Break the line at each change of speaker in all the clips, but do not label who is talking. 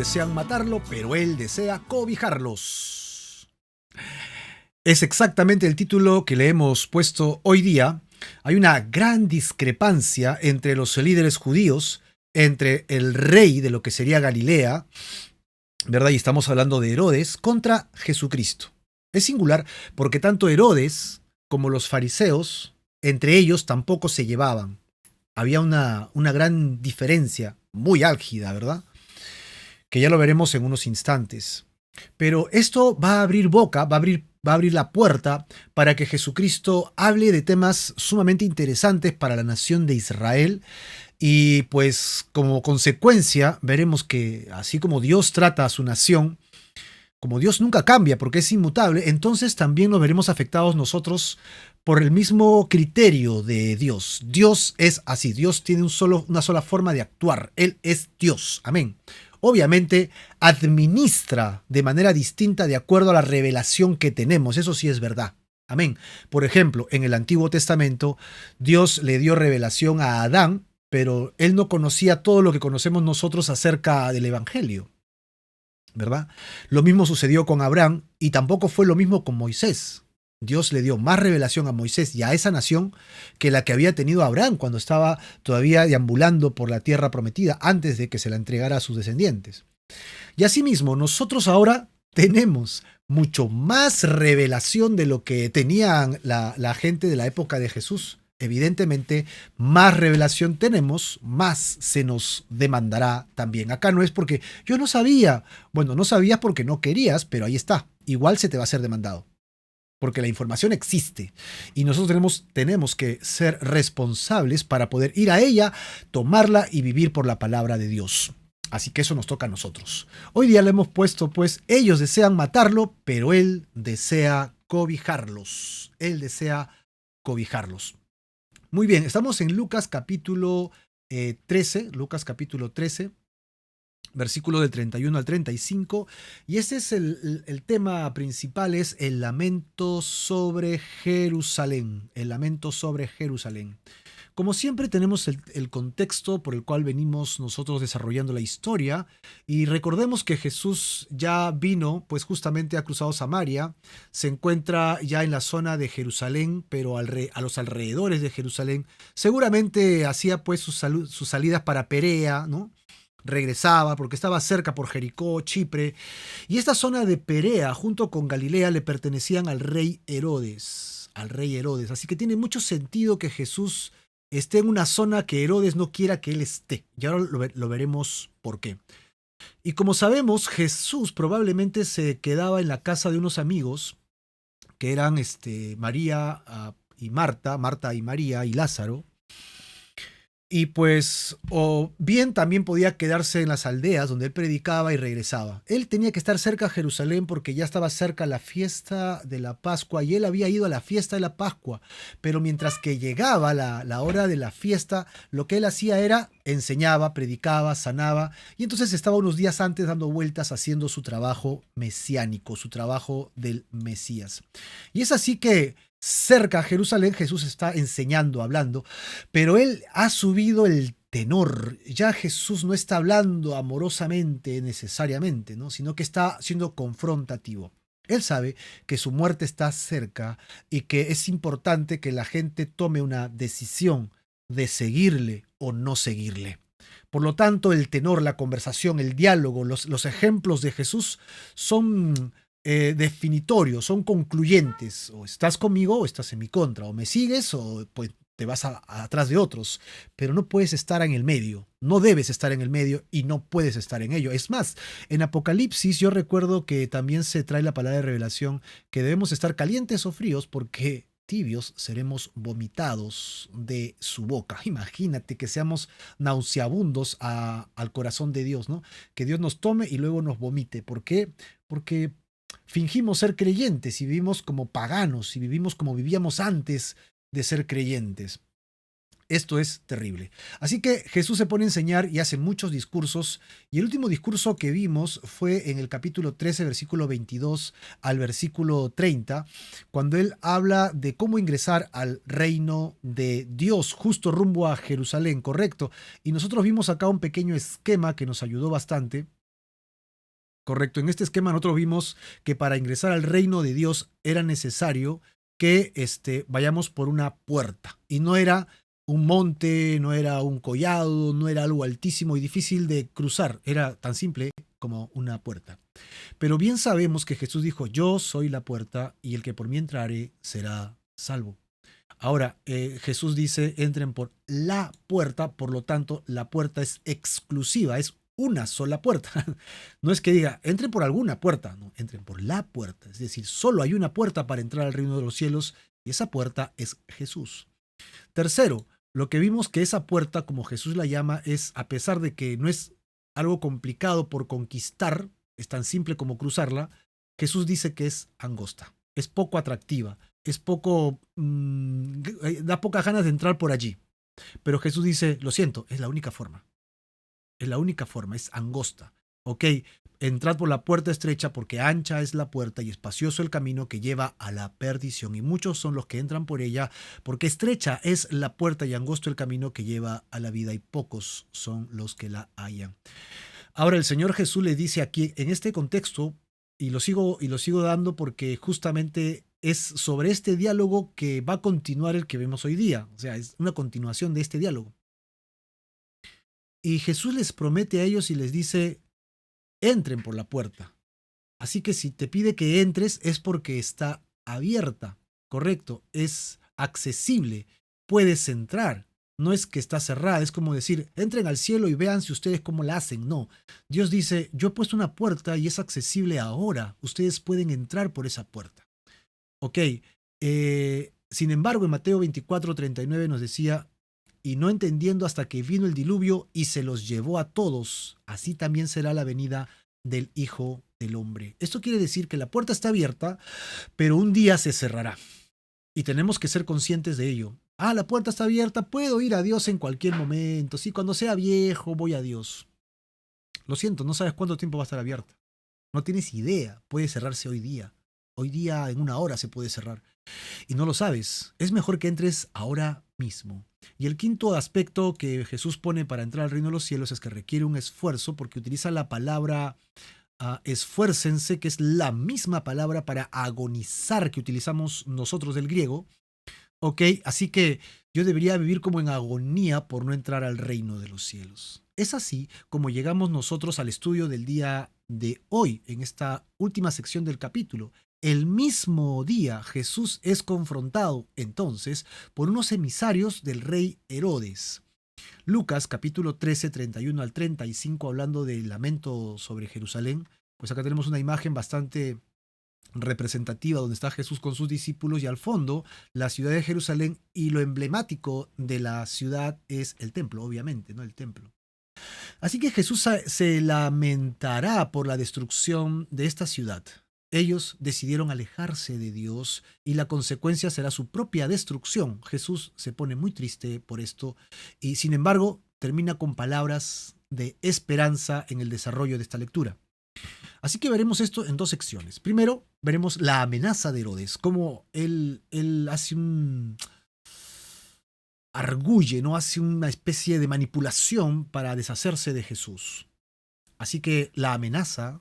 desean matarlo, pero él desea cobijarlos. Es exactamente el título que le hemos puesto hoy día. Hay una gran discrepancia entre los líderes judíos, entre el rey de lo que sería Galilea, ¿verdad? Y estamos hablando de Herodes, contra Jesucristo. Es singular porque tanto Herodes como los fariseos, entre ellos tampoco se llevaban. Había una gran diferencia, muy álgida, ¿verdad? Que ya lo veremos en unos instantes. Pero esto va a abrir boca, va a abrir la puerta para que Jesucristo hable de temas sumamente interesantes para la nación de Israel. Y pues como consecuencia veremos que así como Dios trata a su nación, como Dios nunca cambia porque es inmutable, entonces también nos veremos afectados nosotros por el mismo criterio de Dios. Dios es así, Dios tiene una sola forma de actuar, Él es Dios, amén. Obviamente administra de manera distinta de acuerdo a la revelación que tenemos, eso sí es verdad. Amén. Por ejemplo, en el Antiguo Testamento, Dios le dio revelación a Adán, pero él no conocía todo lo que conocemos nosotros acerca del Evangelio, ¿verdad? Lo mismo sucedió con Abraham y tampoco fue lo mismo con Moisés. Dios le dio más revelación a Moisés y a esa nación que la que había tenido Abraham cuando estaba todavía deambulando por la tierra prometida antes de que se la entregara a sus descendientes. Y asimismo, nosotros ahora tenemos mucho más revelación de lo que tenían la gente de la época de Jesús. Evidentemente, más revelación tenemos, más se nos demandará también. Acá no es porque yo no sabía. Bueno, no sabías porque no querías, pero ahí está. Igual se te va a ser demandado. Porque la información existe y nosotros tenemos que ser responsables para poder ir a ella, tomarla y vivir por la palabra de Dios. Así que eso nos toca a nosotros. Hoy día le hemos puesto, pues, ellos desean matarlo, pero él desea cobijarlos. Él desea cobijarlos. Muy bien, estamos en Lucas capítulo 13, Lucas capítulo 13, versículo del 31 al 35, y ese es el tema principal, es el lamento sobre Jerusalén, el lamento sobre Jerusalén. Como siempre tenemos el contexto por el cual venimos nosotros desarrollando la historia y recordemos que Jesús ya vino pues justamente ha cruzado Samaria, se encuentra ya en la zona de Jerusalén, pero a los alrededores de Jerusalén. Seguramente hacía pues sus salidas para Perea, ¿no? Regresaba porque estaba cerca por Jericó, Chipre, y esta zona de Perea junto con Galilea le pertenecían al rey Herodes, así que tiene mucho sentido que Jesús esté en una zona que Herodes no quiera que él esté, y ahora lo veremos por qué. Y como sabemos, Jesús probablemente se quedaba en la casa de unos amigos que eran María y Marta y María y Lázaro. Y pues, o bien también podía quedarse en las aldeas donde él predicaba y regresaba. Él tenía que estar cerca de Jerusalén porque ya estaba cerca la fiesta de la Pascua y él había ido a la fiesta de la Pascua. Pero mientras que llegaba la hora de la fiesta, lo que él hacía era enseñaba, predicaba, sanaba y entonces estaba unos días antes dando vueltas haciendo su trabajo mesiánico, su trabajo del Mesías. Y es así que cerca a Jerusalén Jesús está enseñando, hablando, pero él ha subido el tenor. Ya Jesús no está hablando amorosamente necesariamente, ¿no? Sino que está siendo confrontativo. Él sabe que su muerte está cerca y que es importante que la gente tome una decisión de seguirle o no seguirle. Por lo tanto, el tenor, la conversación, el diálogo, los ejemplos de Jesús son definitorios, son concluyentes. O estás conmigo o estás en mi contra. O me sigues o pues te vas atrás de otros. Pero no puedes estar en el medio. No debes estar en el medio y no puedes estar en ello. Es más, en Apocalipsis yo recuerdo que también se trae la palabra de revelación que debemos estar calientes o fríos porque tibios seremos vomitados de su boca. Imagínate que seamos nauseabundos al corazón de Dios, ¿no? Que Dios nos tome y luego nos vomite. ¿Por qué? Porque fingimos ser creyentes y vivimos como paganos y vivimos como vivíamos antes de ser creyentes. Esto es terrible. Así que Jesús se pone a enseñar y hace muchos discursos. Y el último discurso que vimos fue en el capítulo 13, versículo 22 al versículo 30, cuando él habla de cómo ingresar al reino de Dios, justo rumbo a Jerusalén, correcto. Y nosotros vimos acá un pequeño esquema que nos ayudó bastante. Correcto. En este esquema nosotros vimos que para ingresar al reino de Dios era necesario que vayamos por una puerta. Y no era un monte, no era un collado, no era algo altísimo y difícil de cruzar. Era tan simple como una puerta. Pero bien sabemos que Jesús dijo, yo soy la puerta y el que por mí entrare será salvo. Ahora, Jesús dice, entren por la puerta, por lo tanto, la puerta es exclusiva, es una sola puerta. No es que diga, entren por alguna puerta, no, entren por la puerta. Es decir, solo hay una puerta para entrar al reino de los cielos y esa puerta es Jesús. Tercero, lo que vimos que esa puerta, como Jesús la llama, es, a pesar de que no es algo complicado por conquistar, es tan simple como cruzarla, Jesús dice que es angosta, es poco atractiva, es poco, da pocas ganas de entrar por allí. Pero Jesús dice, lo siento, es la única forma, es angosta. Ok, entrad por la puerta estrecha porque ancha es la puerta y espacioso el camino que lleva a la perdición y muchos son los que entran por ella porque estrecha es la puerta y angosto el camino que lleva a la vida y pocos son los que la hallan. Ahora el Señor Jesús le dice aquí en este contexto y lo sigo dando porque justamente es sobre este diálogo que va a continuar el que vemos hoy día, o sea, es una continuación de este diálogo. Y Jesús les promete a ellos y les dice, entren por la puerta. Así que si te pide que entres es porque está abierta, correcto, es accesible, puedes entrar. No es que está cerrada, es como decir, entren al cielo y vean si ustedes cómo la hacen. No, Dios dice, yo he puesto una puerta y es accesible ahora, ustedes pueden entrar por esa puerta. Ok, sin embargo en Mateo 24:39 nos decía, y no entendiendo hasta que vino el diluvio y se los llevó a todos, así también será la venida del Hijo del Hombre. Esto quiere decir que la puerta está abierta, pero un día se cerrará. Y tenemos que ser conscientes de ello. Ah, la puerta está abierta, puedo ir a Dios en cualquier momento. Sí, cuando sea viejo voy a Dios. Lo siento, no sabes cuánto tiempo va a estar abierta. No tienes idea, puede cerrarse hoy día. Hoy día en una hora se puede cerrar. Y no lo sabes. Es mejor que entres ahora mismo. Y el quinto aspecto que Jesús pone para entrar al reino de los cielos es que requiere un esfuerzo porque utiliza la palabra esfuércense, que es la misma palabra para agonizar que utilizamos nosotros del griego. Ok, así que yo debería vivir como en agonía por no entrar al reino de los cielos. Es así como llegamos nosotros al estudio del día de hoy, en esta última sección del capítulo. El mismo día Jesús es confrontado entonces por unos emisarios del rey Herodes. Lucas capítulo 13, 31 al 35, hablando del lamento sobre Jerusalén, pues acá tenemos una imagen bastante representativa donde está Jesús con sus discípulos y al fondo la ciudad de Jerusalén y lo emblemático de la ciudad es el templo, obviamente, ¿no? El templo. Así que Jesús se lamentará por la destrucción de esta ciudad. Ellos decidieron alejarse de Dios y la consecuencia será su propia destrucción. Jesús se pone muy triste por esto y sin embargo termina con palabras de esperanza en el desarrollo de esta lectura. Así que veremos esto en dos secciones. Primero, veremos la amenaza de Herodes, cómo él hace un arguye, ¿no? Hace una especie de manipulación para deshacerse de Jesús. Así que la amenaza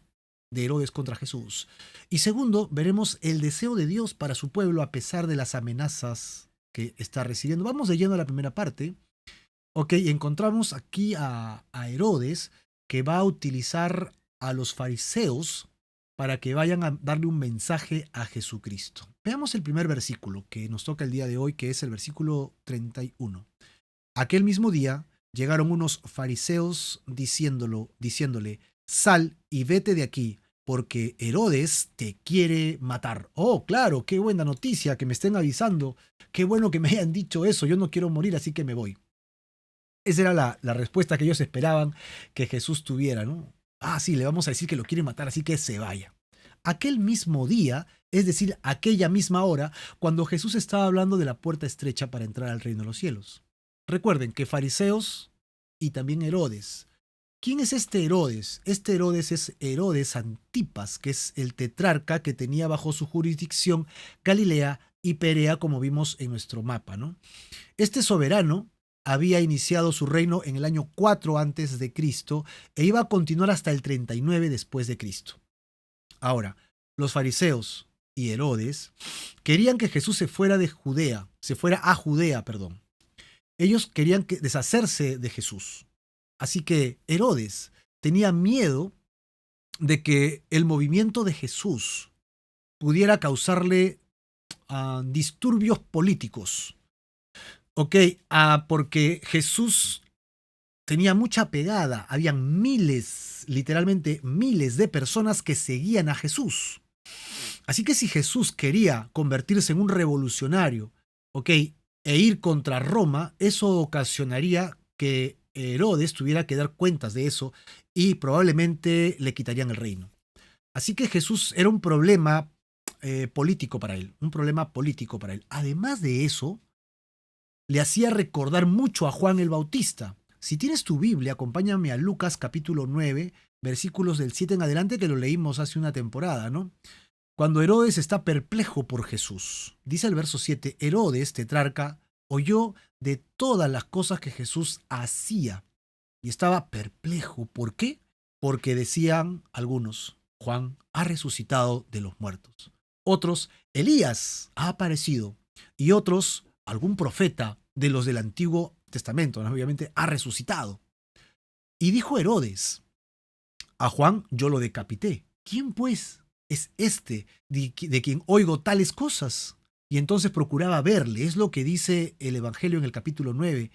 de Herodes contra Jesús. Y segundo, veremos el deseo de Dios para su pueblo a pesar de las amenazas que está recibiendo. Vamos de lleno a la primera parte. Ok, encontramos aquí a Herodes que va a utilizar a los fariseos para que vayan a darle un mensaje a Jesucristo. Veamos el primer versículo que nos toca el día de hoy, que es el versículo 31. Aquel mismo día llegaron unos fariseos diciéndole, sal y vete de aquí, porque Herodes te quiere matar. Oh, claro, qué buena noticia que me estén avisando. Qué bueno que me hayan dicho eso, yo no quiero morir, así que me voy. Esa era la respuesta que ellos esperaban que Jesús tuviera, ¿no? Ah, sí, le vamos a decir que lo quiere matar, así que se vaya. Aquel mismo día, es decir, aquella misma hora, cuando Jesús estaba hablando de la puerta estrecha para entrar al reino de los cielos. Recuerden que fariseos y también Herodes. ¿Quién es este Herodes? Este Herodes es Herodes Antipas, que es el tetrarca que tenía bajo su jurisdicción Galilea y Perea, como vimos en nuestro mapa, ¿no? Este soberano había iniciado su reino en el año 4 antes de Cristo e iba a continuar hasta el 39 después de Cristo. Ahora, los fariseos y Herodes querían que Jesús se fuera a Judea, perdón. Ellos querían deshacerse de Jesús. Así que Herodes tenía miedo de que el movimiento de Jesús pudiera causarle disturbios políticos. Ok, porque Jesús tenía mucha pegada, habían miles, literalmente miles de personas que seguían a Jesús. Así que si Jesús quería convertirse en un revolucionario, ok, e ir contra Roma, eso ocasionaría que Herodes tuviera que dar cuentas de eso y probablemente le quitarían el reino. Así que Jesús era un problema político para él, un problema político para él. Además de eso, le hacía recordar mucho a Juan el Bautista. Si tienes tu Biblia, acompáñame a Lucas capítulo 9, versículos del 7 en adelante, que lo leímos hace una temporada, ¿no? Cuando Herodes está perplejo por Jesús. Dice el verso 7, Herodes, tetrarca, oyó de todas las cosas que Jesús hacía y estaba perplejo. ¿Por qué? Porque decían algunos, Juan ha resucitado de los muertos. Otros, Elías ha aparecido. Y otros, algún profeta de los del Antiguo Testamento, ¿no? Obviamente, ha resucitado. Y dijo Herodes, a Juan yo lo decapité. ¿Quién pues es este de quien oigo tales cosas? Y entonces procuraba verle, es lo que dice el Evangelio en el capítulo 9.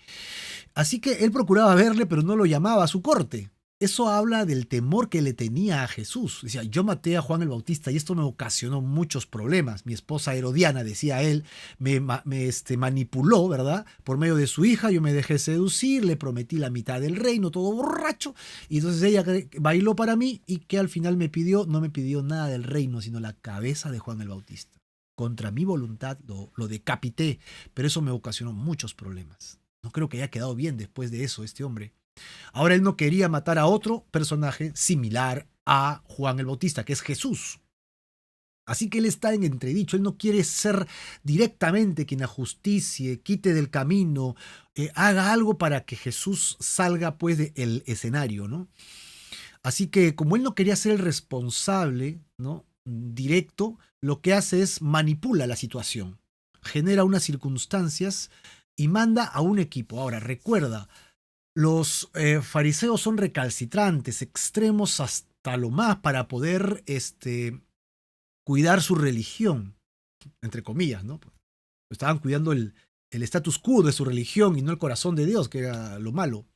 Así que él procuraba verle, pero no lo llamaba a su corte. Eso habla del temor que le tenía a Jesús. Decía, yo maté a Juan el Bautista y esto me ocasionó muchos problemas. Mi esposa Herodiana, decía él, me manipuló, ¿verdad? Por medio de su hija, yo me dejé seducir, le prometí la mitad del reino, todo borracho. Y entonces ella bailó para mí y que al final no me pidió nada del reino, sino la cabeza de Juan el Bautista. Contra mi voluntad lo decapité, pero eso me ocasionó muchos problemas. No creo que haya quedado bien después de eso este hombre. Ahora él no quería matar a otro personaje similar a Juan el Bautista, que es Jesús. Así que él está en entredicho, él no quiere ser directamente quien ajusticie, quite del camino, haga algo para que Jesús salga pues del escenario, ¿no? Así que como él no quería ser el responsable, ¿no?, directo, lo que hace es manipula la situación, genera unas circunstancias y manda a un equipo. Ahora, recuerda, los fariseos son recalcitrantes, extremos hasta lo más para poder cuidar su religión, entre comillas, ¿no? Estaban cuidando el status quo de su religión y no el corazón de Dios, que era lo malo.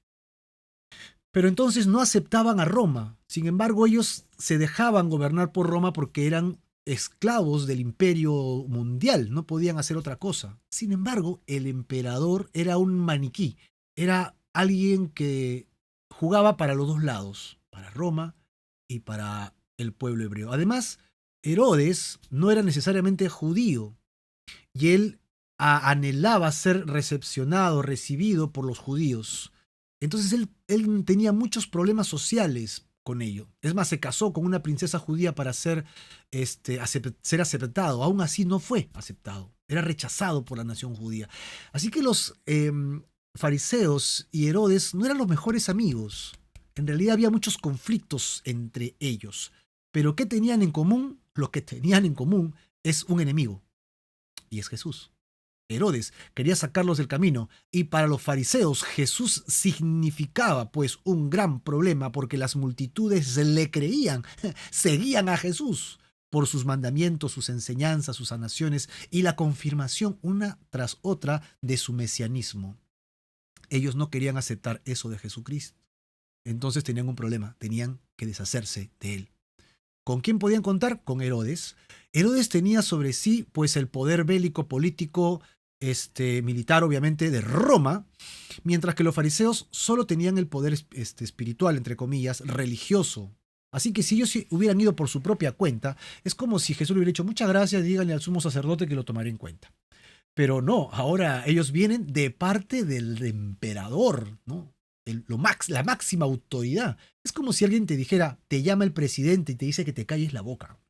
Pero entonces no aceptaban a Roma. Sin embargo, ellos se dejaban gobernar por Roma porque eran esclavos del imperio mundial, no podían hacer otra cosa. Sin embargo, el emperador era un maniquí, era alguien que jugaba para los dos lados, para Roma y para el pueblo hebreo. Además, Herodes no era necesariamente judío y él anhelaba ser recepcionado, recibido por los judíos. Entonces él tenía muchos problemas sociales con ello. Es más, se casó con una princesa judía para ser aceptado. Aún así no fue aceptado. Era rechazado por la nación judía. Así que los fariseos y Herodes no eran los mejores amigos. En realidad había muchos conflictos entre ellos. Pero ¿qué tenían en común? Lo que tenían en común es un enemigo. Y es Jesús. Herodes quería sacarlos del camino y para los fariseos Jesús significaba pues un gran problema porque las multitudes le creían, seguían a Jesús por sus mandamientos, sus enseñanzas, sus sanaciones y la confirmación una tras otra de su mesianismo. Ellos no querían aceptar eso de Jesucristo. Entonces tenían un problema, tenían que deshacerse de él. ¿Con quién podían contar? Con Herodes. Herodes tenía sobre sí pues el poder bélico, político, militar obviamente de Roma, mientras que los fariseos solo tenían el poder espiritual, entre comillas, religioso. Así que si ellos hubieran ido por su propia cuenta, es como si Jesús le hubiera dicho muchas gracias, díganle al sumo sacerdote que lo tomaré en cuenta. Pero no, ahora ellos vienen de parte del emperador, ¿no? La máxima autoridad. Es como si alguien te dijera, te llama el presidente y te dice que te calles la boca.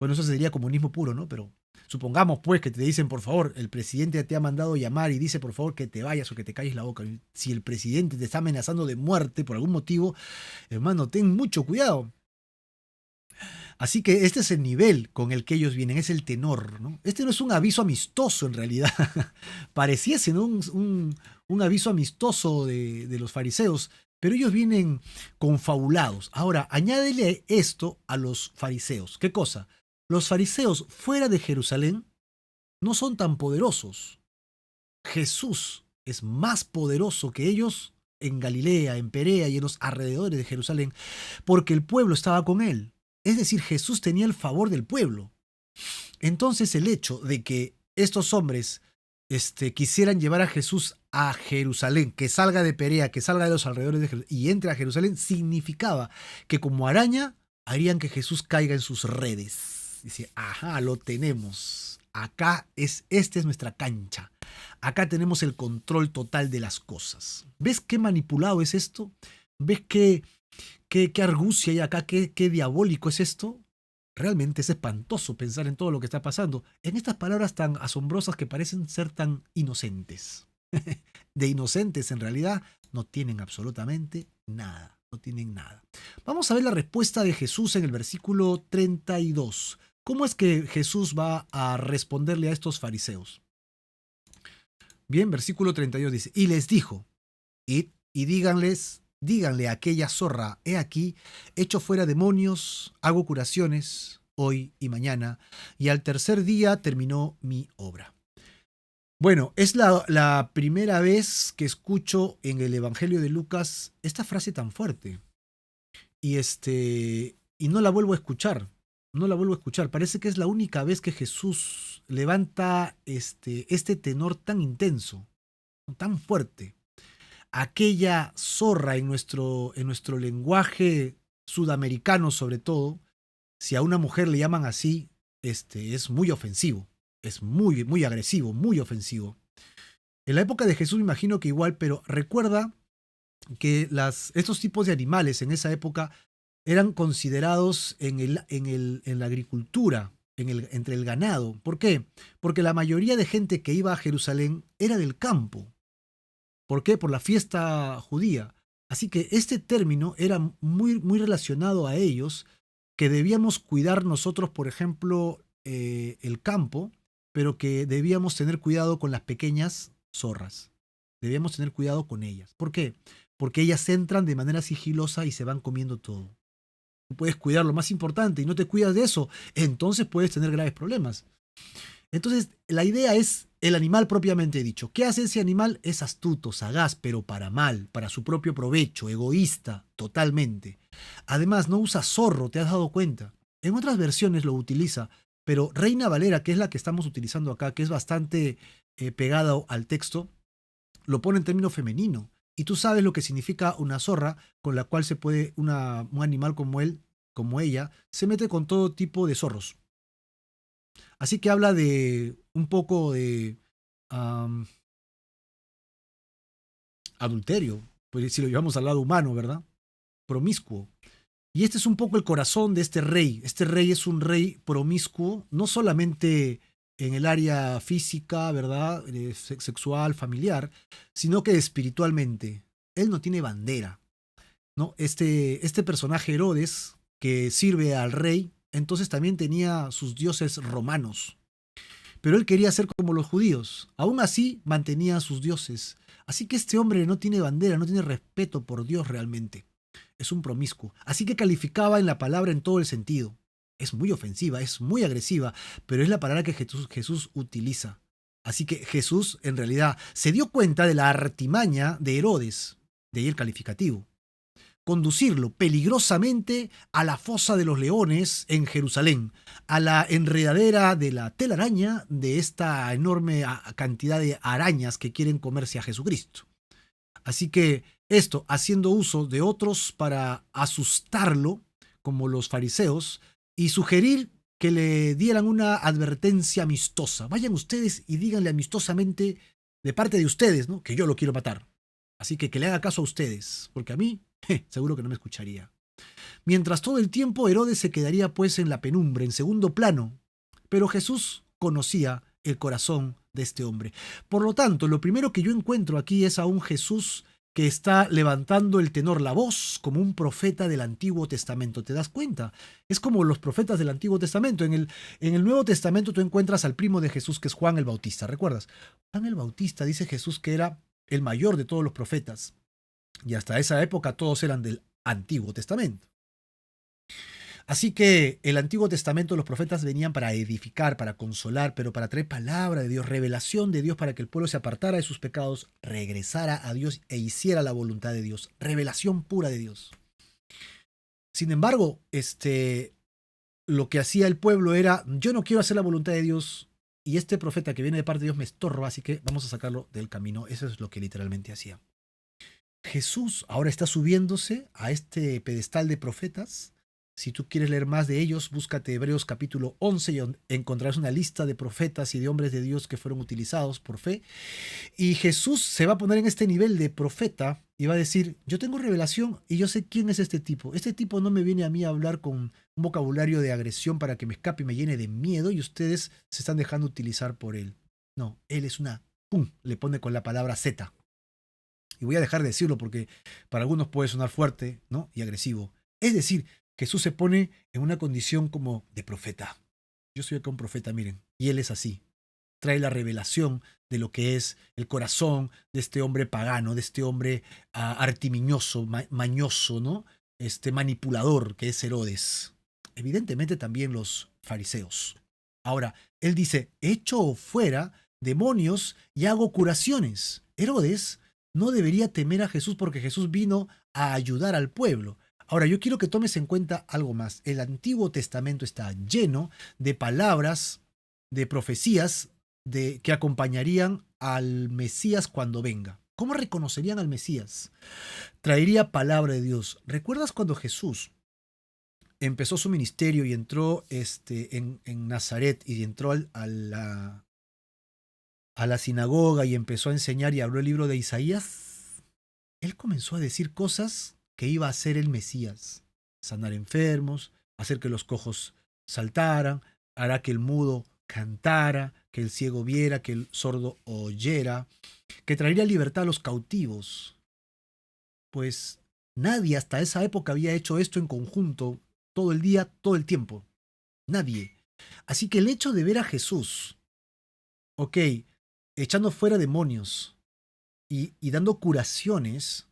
Bueno, eso sería comunismo puro, ¿no? Pero Supongamos pues que te dicen, por favor, el presidente te ha mandado llamar y dice, por favor, que te vayas o que te calles la boca. Si el presidente te está amenazando de muerte por algún motivo, hermano, ten mucho cuidado. Así que este es el nivel con el que ellos vienen, es el tenor, ¿no? Este no es un aviso amistoso en realidad. Pareciese, ¿no? Un aviso amistoso de los fariseos, pero ellos vienen confabulados. Ahora, añádele esto a los fariseos. ¿Qué cosa? Los fariseos fuera de Jerusalén no son tan poderosos. Jesús es más poderoso que ellos en Galilea, en Perea y en los alrededores de Jerusalén, porque el pueblo estaba con él. Es decir, Jesús tenía el favor del pueblo. Entonces el hecho de que estos hombres quisieran llevar a Jesús a Jerusalén, que salga de Perea, que salga de los alrededores de Jerusalén y entre a Jerusalén, significaba que como araña harían que Jesús caiga en sus redes. Dice, ajá, lo tenemos. Esta es nuestra cancha. Acá tenemos el control total de las cosas. ¿Ves qué manipulado es esto? ¿Ves qué argucia hay acá? ¿Qué diabólico es esto? Realmente es espantoso pensar en todo lo que está pasando, en estas palabras tan asombrosas que parecen ser tan inocentes. De inocentes en realidad no tienen absolutamente nada, no tienen nada. Vamos a ver la respuesta de Jesús en el versículo 32. ¿Cómo es que Jesús va a responderle a estos fariseos? Bien, versículo 32 dice, y les dijo, id y díganle a aquella zorra, he aquí, echo fuera demonios, hago curaciones hoy y mañana, y al tercer día terminó mi obra. Bueno, es la primera vez que escucho en el Evangelio de Lucas esta frase tan fuerte. Y no la vuelvo a escuchar. No la vuelvo a escuchar. Parece que es la única vez que Jesús levanta este tenor tan intenso, tan fuerte. Aquella zorra en nuestro lenguaje sudamericano sobre todo, si a una mujer le llaman así, es muy ofensivo, es muy, muy agresivo, muy ofensivo. En la época de Jesús me imagino que igual, pero recuerda que estos tipos de animales en esa época eran considerados en la agricultura, entre el ganado. ¿Por qué? Porque la mayoría de gente que iba a Jerusalén era del campo. ¿Por qué? Por la fiesta judía. Así que este término era muy, muy relacionado a ellos, que debíamos cuidar nosotros, por ejemplo, el campo, pero que debíamos tener cuidado con las pequeñas zorras. Debíamos tener cuidado con ellas. ¿Por qué? Porque ellas entran de manera sigilosa y se van comiendo todo. Tú puedes cuidar lo más importante y no te cuidas de eso, entonces puedes tener graves problemas. Entonces, la idea es el animal propiamente dicho. ¿Qué hace ese animal? Es astuto, sagaz, pero para mal, para su propio provecho, egoísta, totalmente. Además, no usa zorro, ¿te has dado cuenta? En otras versiones lo utiliza, pero Reina Valera, que es la que estamos utilizando acá, que es bastante pegada al texto, lo pone en término femenino. Y tú sabes lo que significa una zorra con la cual se puede, un animal como él, como ella, se mete con todo tipo de zorros. Así que habla de un poco de um, adulterio, pues si lo llevamos al lado humano, ¿verdad? Promiscuo. Y este es un poco el corazón de este rey. Este rey es un rey promiscuo, no solamente en el área física, ¿verdad? Sexual, familiar, sino que espiritualmente. Él no tiene bandera, ¿no? Este personaje Herodes, que sirve al rey, entonces también tenía sus dioses romanos. Pero él quería ser como los judíos. Aún así, mantenía a sus dioses. Así que este hombre no tiene bandera, no tiene respeto por Dios realmente. Es un promiscuo. Así que calificaba en la palabra en todo el sentido. Es muy ofensiva, es muy agresiva, pero es la palabra que Jesús utiliza. Así que Jesús, en realidad, se dio cuenta de la artimaña de Herodes, de ahí el calificativo. Conducirlo peligrosamente a la fosa de los leones en Jerusalén, a la enredadera de la telaraña de esta enorme cantidad de arañas que quieren comerse a Jesucristo. Así que esto, haciendo uso de otros para asustarlo, como los fariseos, y sugerir que le dieran una advertencia amistosa. Vayan ustedes y díganle amistosamente de parte de ustedes, ¿no?, que yo lo quiero matar. Así que le haga caso a ustedes, porque a mí seguro que no me escucharía. Mientras todo el tiempo Herodes se quedaría pues en la penumbra, en segundo plano. Pero Jesús conocía el corazón de este hombre. Por lo tanto, lo primero que yo encuentro aquí es a un Jesús que está levantando el tenor, la voz, como un profeta del Antiguo Testamento. ¿Te das cuenta? Es como los profetas del Antiguo Testamento. En el Nuevo Testamento tú encuentras al primo de Jesús, que es Juan el Bautista. ¿Recuerdas? Juan el Bautista, dice Jesús, que era el mayor de todos los profetas. Y hasta esa época todos eran del Antiguo Testamento. Así que el Antiguo Testamento, los profetas venían para edificar, para consolar, pero para traer palabra de Dios, revelación de Dios, para que el pueblo se apartara de sus pecados, regresara a Dios e hiciera la voluntad de Dios. Revelación pura de Dios. Sin embargo, lo que hacía el pueblo era, yo no quiero hacer la voluntad de Dios, y este profeta que viene de parte de Dios me estorba, así que vamos a sacarlo del camino. Eso es lo que literalmente hacía. Jesús ahora está subiéndose a este pedestal de profetas. Si tú quieres leer más de ellos, búscate Hebreos capítulo 11 y encontrarás una lista de profetas y de hombres de Dios que fueron utilizados por fe. Y Jesús se va a poner en este nivel de profeta y va a decir, yo tengo revelación y yo sé quién es este tipo. Este tipo no me viene a mí a hablar con un vocabulario de agresión para que me escape y me llene de miedo y ustedes se están dejando utilizar por él. No, él es una... ¡Pum! Le pone con la palabra Z. Y voy a dejar de decirlo porque para algunos puede sonar fuerte, ¿no? Y agresivo. Es decir, Jesús se pone en una condición como de profeta. Yo soy acá un profeta, miren, y él es así. Trae la revelación de lo que es el corazón de este hombre pagano, de este hombre artimiñoso, mañoso, ¿no? Manipulador que es Herodes. Evidentemente también los fariseos. Ahora, él dice, echo fuera demonios y hago curaciones. Herodes no debería temer a Jesús porque Jesús vino a ayudar al pueblo. Ahora, yo quiero que tomes en cuenta algo más. El Antiguo Testamento está lleno de palabras, de profecías que acompañarían al Mesías cuando venga. ¿Cómo reconocerían al Mesías? Traería palabra de Dios. ¿Recuerdas cuando Jesús empezó su ministerio y entró en Nazaret y entró a la sinagoga y empezó a enseñar y habló el libro de Isaías? Él comenzó a decir cosas que iba a ser el Mesías. Sanar enfermos, hacer que los cojos saltaran, hará que el mudo cantara, que el ciego viera, que el sordo oyera, que traería libertad a los cautivos. Pues nadie hasta esa época había hecho esto en conjunto, todo el día, todo el tiempo. Nadie. Así que el hecho de ver a Jesús, ok, echando fuera demonios y dando curaciones,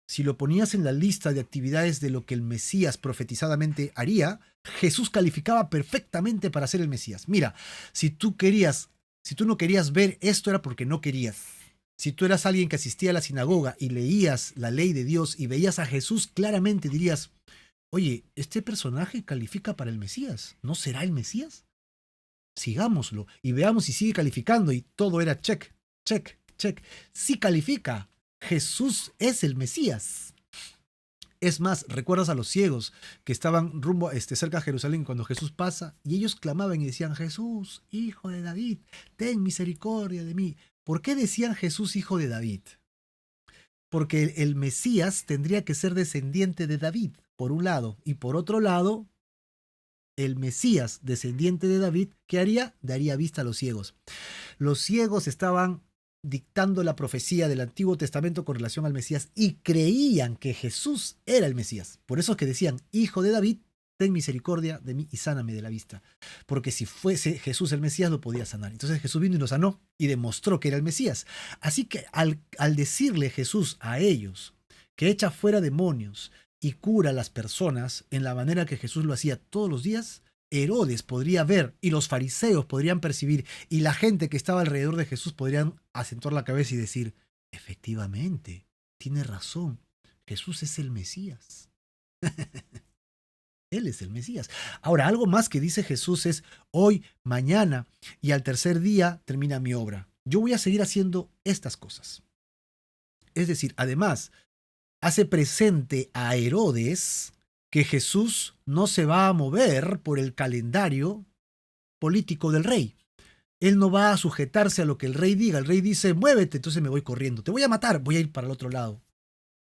si lo ponías en la lista de actividades de lo que el Mesías profetizadamente haría, Jesús calificaba perfectamente para ser el Mesías. Mira, si tú no querías ver esto era porque no querías. Si tú eras alguien que asistía a la sinagoga y leías la ley de Dios y veías a Jesús, claramente dirías, oye, este personaje califica para el Mesías. ¿No será el Mesías? Sigámoslo y veamos si sigue calificando y todo era check, check, check. Sí califica. Jesús es el Mesías. Es más, ¿recuerdas a los ciegos que estaban rumbo cerca de Jerusalén cuando Jesús pasa? Y ellos clamaban y decían, Jesús, hijo de David, ten misericordia de mí. ¿Por qué decían Jesús, hijo de David? Porque el Mesías tendría que ser descendiente de David, por un lado, y por otro lado, el Mesías, descendiente de David, ¿qué haría? Daría vista a los ciegos. Los ciegos estaban dictando la profecía del Antiguo Testamento con relación al Mesías y creían que Jesús era el Mesías. Por eso es que decían, hijo de David, ten misericordia de mí y sáname de la vista. Porque si fuese Jesús el Mesías lo podía sanar. Entonces Jesús vino y lo sanó y demostró que era el Mesías. Así que al decirle Jesús a ellos que echa fuera demonios y cura a las personas en la manera que Jesús lo hacía todos los días, Herodes podría ver y los fariseos podrían percibir y la gente que estaba alrededor de Jesús podrían acentuar la cabeza y decir, efectivamente, tiene razón, Jesús es el Mesías. Él es el Mesías. Ahora, algo más que dice Jesús es, hoy, mañana y al tercer día termina mi obra. Yo voy a seguir haciendo estas cosas. Es decir, además, hace presente a Herodes que Jesús no se va a mover por el calendario político del rey. Él no va a sujetarse a lo que el rey diga. El rey dice, muévete, entonces me voy corriendo. Te voy a matar, voy a ir para el otro lado.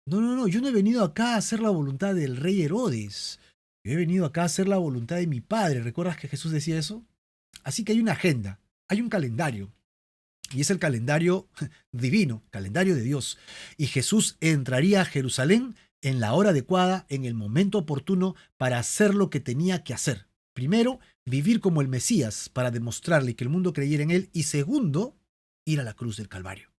No, no, no, yo no he venido acá a hacer la voluntad del rey Herodes. Yo he venido acá a hacer la voluntad de mi padre. ¿Recuerdas que Jesús decía eso? Así que hay una agenda. Hay un calendario, y es el calendario divino, calendario de Dios. Y Jesús entraría a Jerusalén en la hora adecuada, en el momento oportuno, para hacer lo que tenía que hacer. Primero, vivir como el Mesías para demostrarle que el mundo creyera en él. Y segundo, ir a la cruz del Calvario.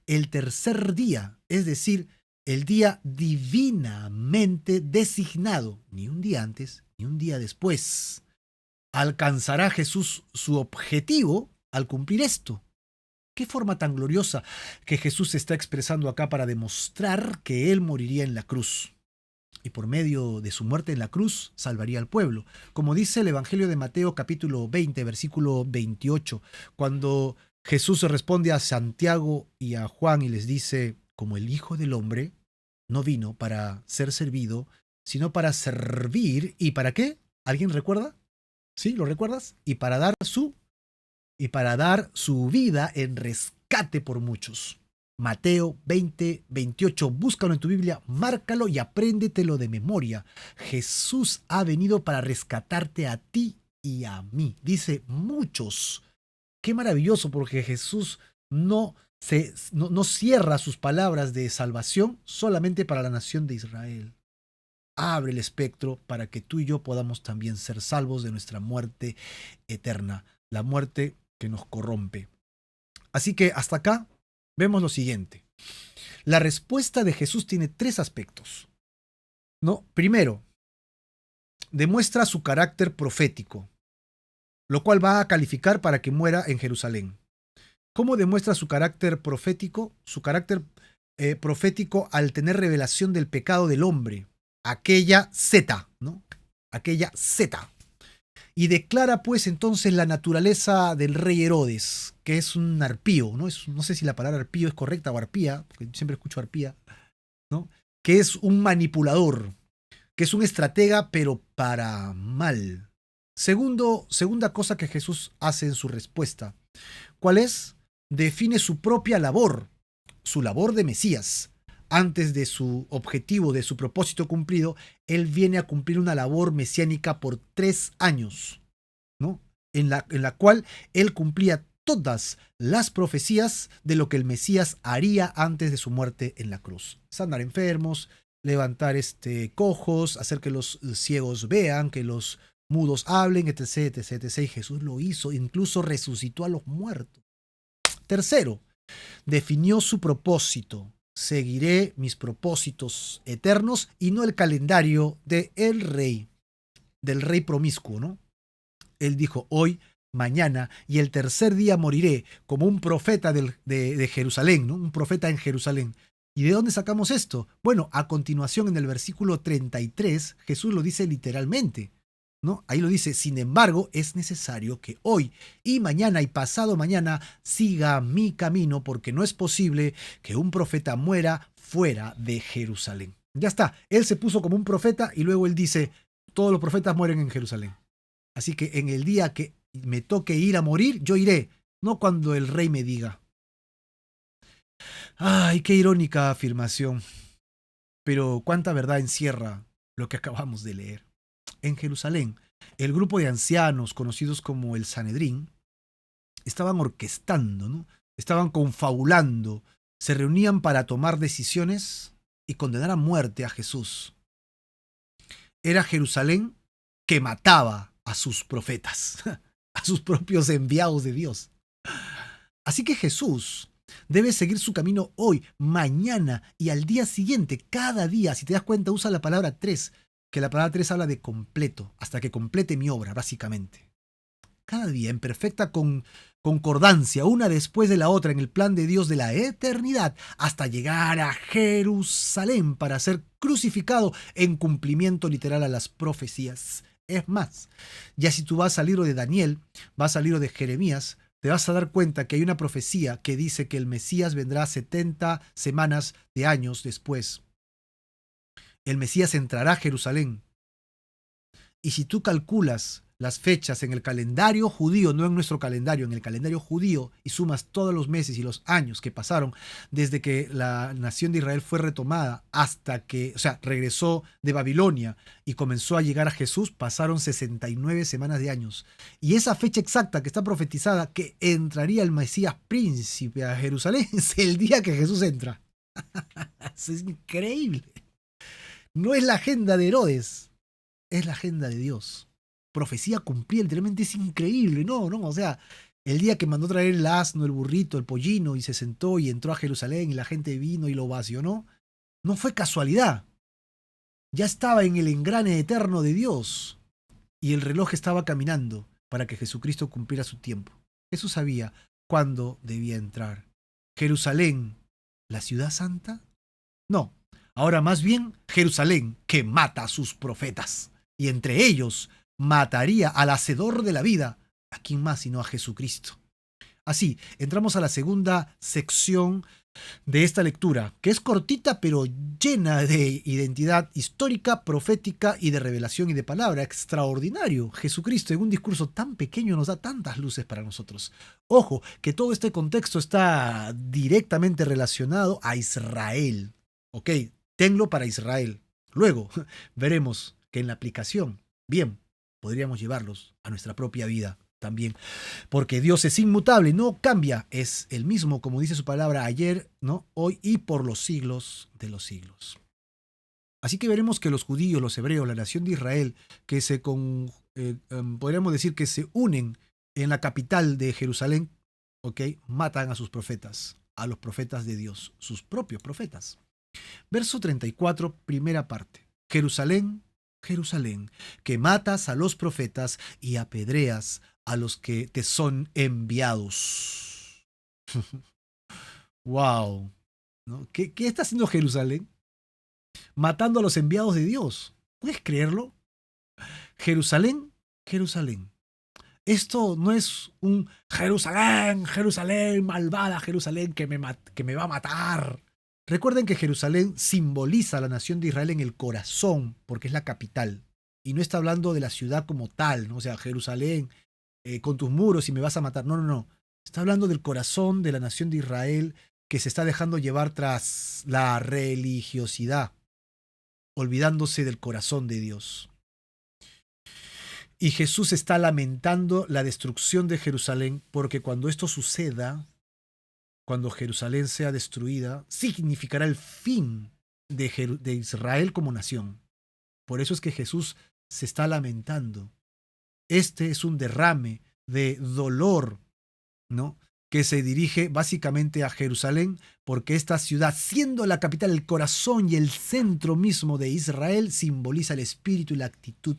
El tercer día, es decir, el día divinamente designado, ni un día antes, ni un día después, alcanzará Jesús su objetivo al cumplir esto. Qué forma tan gloriosa que Jesús se está expresando acá para demostrar que Él moriría en la cruz. Y por medio de su muerte en la cruz salvaría al pueblo. Como dice el Evangelio de Mateo capítulo 20, versículo 28, cuando Jesús responde a Santiago y a Juan y les dice, como el Hijo del Hombre no vino para ser servido, sino para servir. ¿Y para qué? ¿Alguien recuerda? ¿Sí? ¿Lo recuerdas? Y para dar su vida en rescate por muchos. Mateo 20, 28. Búscalo en tu Biblia, márcalo y apréndetelo de memoria. Jesús ha venido para rescatarte a ti y a mí. Dice muchos. Qué maravilloso, porque Jesús no cierra sus palabras de salvación solamente para la nación de Israel. Abre el espectro para que tú y yo podamos también ser salvos de nuestra muerte eterna, la muerte que nos corrompe. Así que hasta acá vemos lo siguiente. La respuesta de Jesús tiene tres aspectos, ¿no? Primero, demuestra su carácter profético, lo cual va a calificar para que muera en Jerusalén. ¿Cómo demuestra su carácter profético? Su carácter profético al tener revelación del pecado del hombre, aquella Z, ¿no? Aquella Z. Y declara pues entonces la naturaleza del rey Herodes, que es un arpío, ¿no? No sé si la palabra arpío es correcta o arpía, porque siempre escucho arpía, ¿no? Que es un manipulador, que es un estratega, pero para mal. Segunda cosa que Jesús hace en su respuesta, ¿cuál es? Define su propia labor, su labor de Mesías. Antes de su objetivo, de su propósito cumplido, él viene a cumplir una labor mesiánica por 3 años, ¿no? En la cual él cumplía todas las profecías de lo que el Mesías haría antes de su muerte en la cruz. Sanar enfermos, levantar cojos, hacer que los ciegos vean, que los mudos hablen, etc, etc, etc. Y Jesús lo hizo, incluso resucitó a los muertos. Tercero, definió su propósito. Seguiré mis propósitos eternos y no el calendario del rey promiscuo, ¿no? Él dijo, hoy, mañana y el tercer día moriré como un profeta de Jerusalén, ¿no? Un profeta en Jerusalén. ¿Y de dónde sacamos esto? Bueno, a continuación en el versículo 33, Jesús lo dice literalmente, ¿no? Ahí lo dice, sin embargo, es necesario que hoy y mañana y pasado mañana siga mi camino, porque no es posible que un profeta muera fuera de Jerusalén. Ya está, él se puso como un profeta y luego él dice, todos los profetas mueren en Jerusalén. Así que en el día que me toque ir a morir, yo iré, no cuando el rey me diga. Ay, qué irónica afirmación. Pero cuánta verdad encierra lo que acabamos de leer. En Jerusalén, el grupo de ancianos, conocidos como el Sanedrín, estaban orquestando, ¿no? Estaban confabulando, se reunían para tomar decisiones y condenar a muerte a Jesús. Era Jerusalén que mataba a sus profetas, a sus propios enviados de Dios. Así que Jesús debe seguir su camino hoy, mañana y al día siguiente, cada día. Si te das cuenta, usa la palabra 3, que la palabra 3 habla de completo, hasta que complete mi obra, básicamente. Cada día en perfecta concordancia, una después de la otra, en el plan de Dios de la eternidad, hasta llegar a Jerusalén para ser crucificado en cumplimiento literal a las profecías. Es más, ya si tú vas al libro de Daniel, vas al libro de Jeremías, te vas a dar cuenta que hay una profecía que dice que el Mesías vendrá 70 semanas de años después. El Mesías entrará a Jerusalén Y si tú calculas las fechas en el calendario judío, no en nuestro calendario, en el calendario judío, y sumas todos los meses y los años que pasaron desde que la nación de Israel fue retomada hasta que, o sea, regresó de Babilonia y comenzó a llegar a Jesús, pasaron 69 semanas de años. Y esa fecha exacta que está profetizada, que entraría el Mesías príncipe a Jerusalén, es el día que Jesús entra. Eso es increíble. No es la agenda de Herodes, es la agenda de Dios. Profecía cumplida, literalmente es increíble, no, no, o sea, el día que mandó traer el asno, el burrito, el pollino y se sentó y entró a Jerusalén y la gente vino y lo ovacionó, no fue casualidad, ya estaba en el engrane eterno de Dios y el reloj estaba caminando para que Jesucristo cumpliera su tiempo. Jesús sabía cuándo debía entrar. Jerusalén, ¿la ciudad santa? No, ahora más bien Jerusalén que mata a sus profetas y entre ellos mataría al hacedor de la vida. ¿A quién más sino a Jesucristo? Así, entramos a la segunda sección de esta lectura, que es cortita pero llena de identidad histórica, profética y de revelación y de palabra. Extraordinario. Jesucristo en un discurso tan pequeño nos da tantas luces para nosotros. Ojo, que todo este contexto está directamente relacionado a Israel. Ok, tenlo para Israel. Luego veremos que en la aplicación, bien, podríamos llevarlos a nuestra propia vida también, porque Dios es inmutable, no cambia, es el mismo, como dice su palabra ayer, ¿no? Hoy y por los siglos de los siglos. Así que veremos que los judíos, los hebreos, la nación de Israel, que podríamos decir que se unen en la capital de Jerusalén, ¿ok? Matan a sus profetas, a los profetas de Dios, sus propios profetas. Verso 34, primera parte. Jerusalén, Jerusalén, que matas a los profetas y apedreas a los que te son enviados. Wow. ¿No? ¿Qué está haciendo Jerusalén? Matando a los enviados de Dios. ¿Puedes creerlo? Jerusalén, Jerusalén. Esto no es un Jerusalén, Jerusalén, malvada Jerusalén que me va a matar. Recuerden que Jerusalén simboliza a la nación de Israel en el corazón, porque es la capital. Y no está hablando de la ciudad como tal, ¿no? O sea, Jerusalén, con tus muros y me vas a matar. No, no, no. Está hablando del corazón de la nación de Israel que se está dejando llevar tras la religiosidad, olvidándose del corazón de Dios. Y Jesús está lamentando la destrucción de Jerusalén porque cuando esto suceda, cuando Jerusalén sea destruida, significará el fin de Israel como nación. Por eso es que Jesús se está lamentando. Este es un derrame de dolor, ¿no? Que se dirige básicamente a Jerusalén, porque esta ciudad, siendo la capital, el corazón y el centro mismo de Israel, simboliza el espíritu y la actitud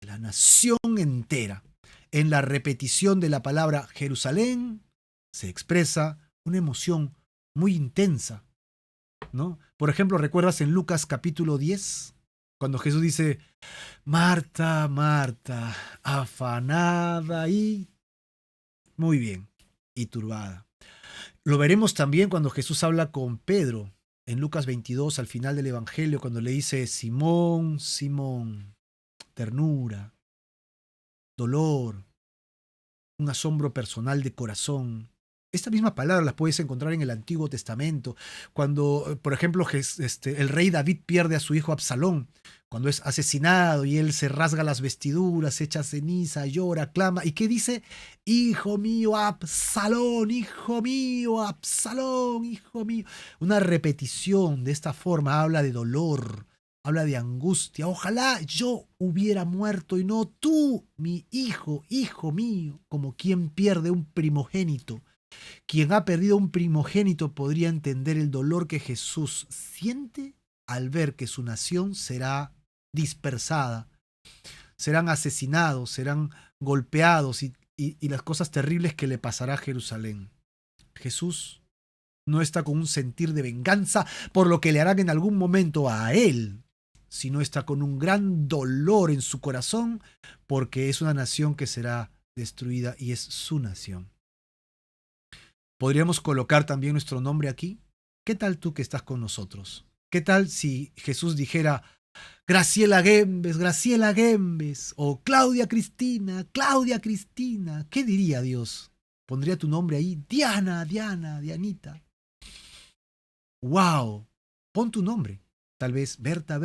de la nación entera. En la repetición de la palabra Jerusalén se expresa una emoción muy intensa, ¿no? Por ejemplo, ¿recuerdas en Lucas capítulo 10? Cuando Jesús dice, Marta, Marta, afanada y... Muy bien, y turbada. Lo veremos también cuando Jesús habla con Pedro en Lucas 22 al final del Evangelio, cuando le dice, Simón, Simón, ternura, dolor, un asombro personal de corazón. Estas mismas palabras las puedes encontrar en el Antiguo Testamento, cuando, por ejemplo, el rey David pierde a su hijo Absalón, cuando es asesinado y él se rasga las vestiduras, se echa ceniza, llora, clama. ¿Y qué dice? Hijo mío, Absalón, hijo mío, Absalón, hijo mío. Una repetición de esta forma habla de dolor, habla de angustia. Ojalá yo hubiera muerto y no tú, mi hijo, hijo mío, como quien pierde un primogénito. Quien ha perdido un primogénito podría entender el dolor que Jesús siente al ver que su nación será dispersada, serán asesinados, serán golpeados y las cosas terribles que le pasará a Jerusalén. Jesús no está con un sentir de venganza por lo que le harán en algún momento a él, sino está con un gran dolor en su corazón porque es una nación que será destruida y es su nación. ¿Podríamos colocar también nuestro nombre aquí? ¿Qué tal tú que estás con nosotros? ¿Qué tal si Jesús dijera, Graciela Gembes, o Claudia Cristina. ¿Qué diría Dios? Pondría tu nombre ahí, Dianita. ¡Wow! Pon tu nombre. Tal vez Berta,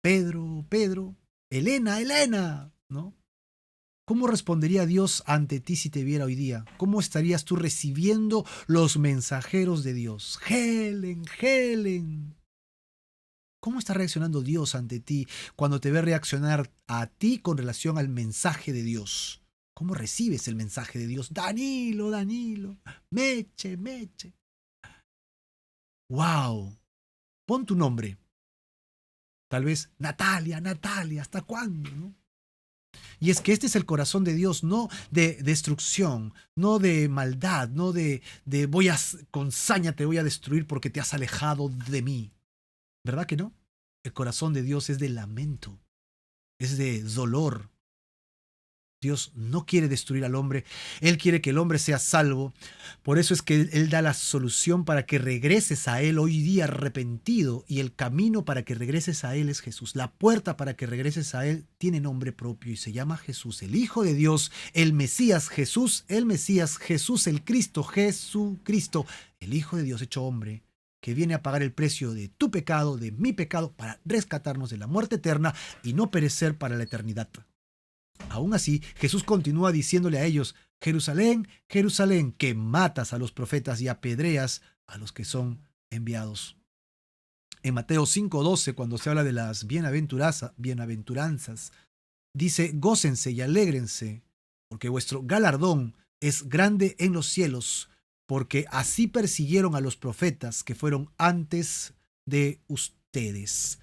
Pedro, Elena, ¿no? ¿Cómo respondería Dios ante ti si te viera hoy día? ¿Cómo estarías tú recibiendo los mensajeros de Dios? Helen. ¿Cómo está reaccionando Dios ante ti cuando te ve reaccionar a ti con relación al mensaje de Dios? ¿Cómo recibes el mensaje de Dios? Danilo, Meche. ¡Wow! Pon tu nombre. Tal vez Natalia, ¿hasta cuándo? ¿No? Y es que este es el corazón de Dios, no de destrucción, no de maldad, no de con saña te voy a destruir porque te has alejado de mí. ¿Verdad que no? El corazón de Dios es de lamento, es de dolor. Dios no quiere destruir al hombre, Él quiere que el hombre sea salvo. Por eso es que Él da la solución para que regreses a Él hoy día arrepentido, y el camino para que regreses a Él es Jesús. La puerta para que regreses a Él tiene nombre propio y se llama Jesús, el Hijo de Dios, el Mesías Jesús, el Cristo, Jesucristo, el Hijo de Dios hecho hombre, que viene a pagar el precio de tu pecado, de mi pecado, para rescatarnos de la muerte eterna y no perecer para la eternidad. Aún así, Jesús continúa diciéndole a ellos: Jerusalén, Jerusalén, que matas a los profetas y apedreas a los que son enviados. En Mateo 5:12, cuando se habla de las bienaventuranzas, dice: gócense y alégrense, porque vuestro galardón es grande en los cielos, porque así persiguieron a los profetas que fueron antes de ustedes.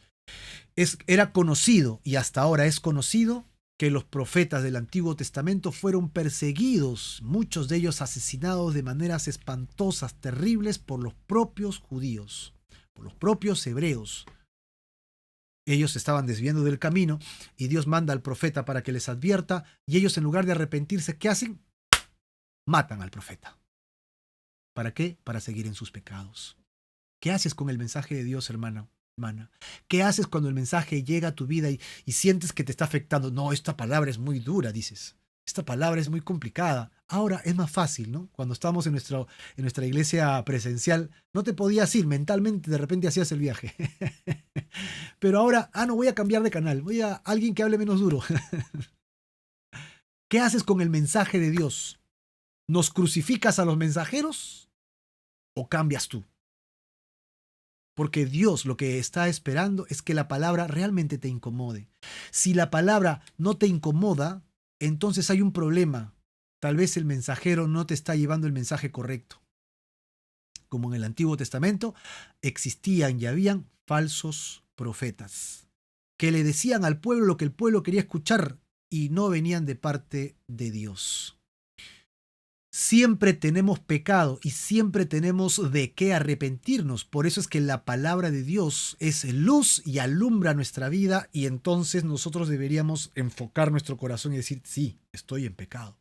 Era conocido, y hasta ahora es conocido, que los profetas del Antiguo Testamento fueron perseguidos, muchos de ellos asesinados de maneras espantosas, terribles, por los propios judíos, por los propios hebreos. Ellos se estaban desviando del camino y Dios manda al profeta para que les advierta, y ellos, en lugar de arrepentirse, ¿qué hacen? Matan al profeta. ¿Para qué? Para seguir en sus pecados. ¿Qué haces con el mensaje de Dios, hermano? Hermana, ¿qué haces cuando el mensaje llega a tu vida y sientes que te está afectando? No, esta palabra es muy dura, dices. Esta palabra es muy complicada. Ahora es más fácil, ¿no? Cuando estábamos en nuestra iglesia presencial, no te podías ir mentalmente, de repente hacías el viaje. Pero ahora, no voy a cambiar de canal, voy a alguien que hable menos duro. ¿Qué haces con el mensaje de Dios? ¿Nos crucificas a los mensajeros o cambias tú? Porque Dios lo que está esperando es que la palabra realmente te incomode. Si la palabra no te incomoda, entonces hay un problema. Tal vez el mensajero no te está llevando el mensaje correcto. Como en el Antiguo Testamento, existían y habían falsos profetas que le decían al pueblo lo que el pueblo quería escuchar y no venían de parte de Dios. Siempre tenemos pecado y siempre tenemos de qué arrepentirnos. Por eso es que la palabra de Dios es luz y alumbra nuestra vida, y entonces nosotros deberíamos enfocar nuestro corazón y decir: sí, estoy en pecado,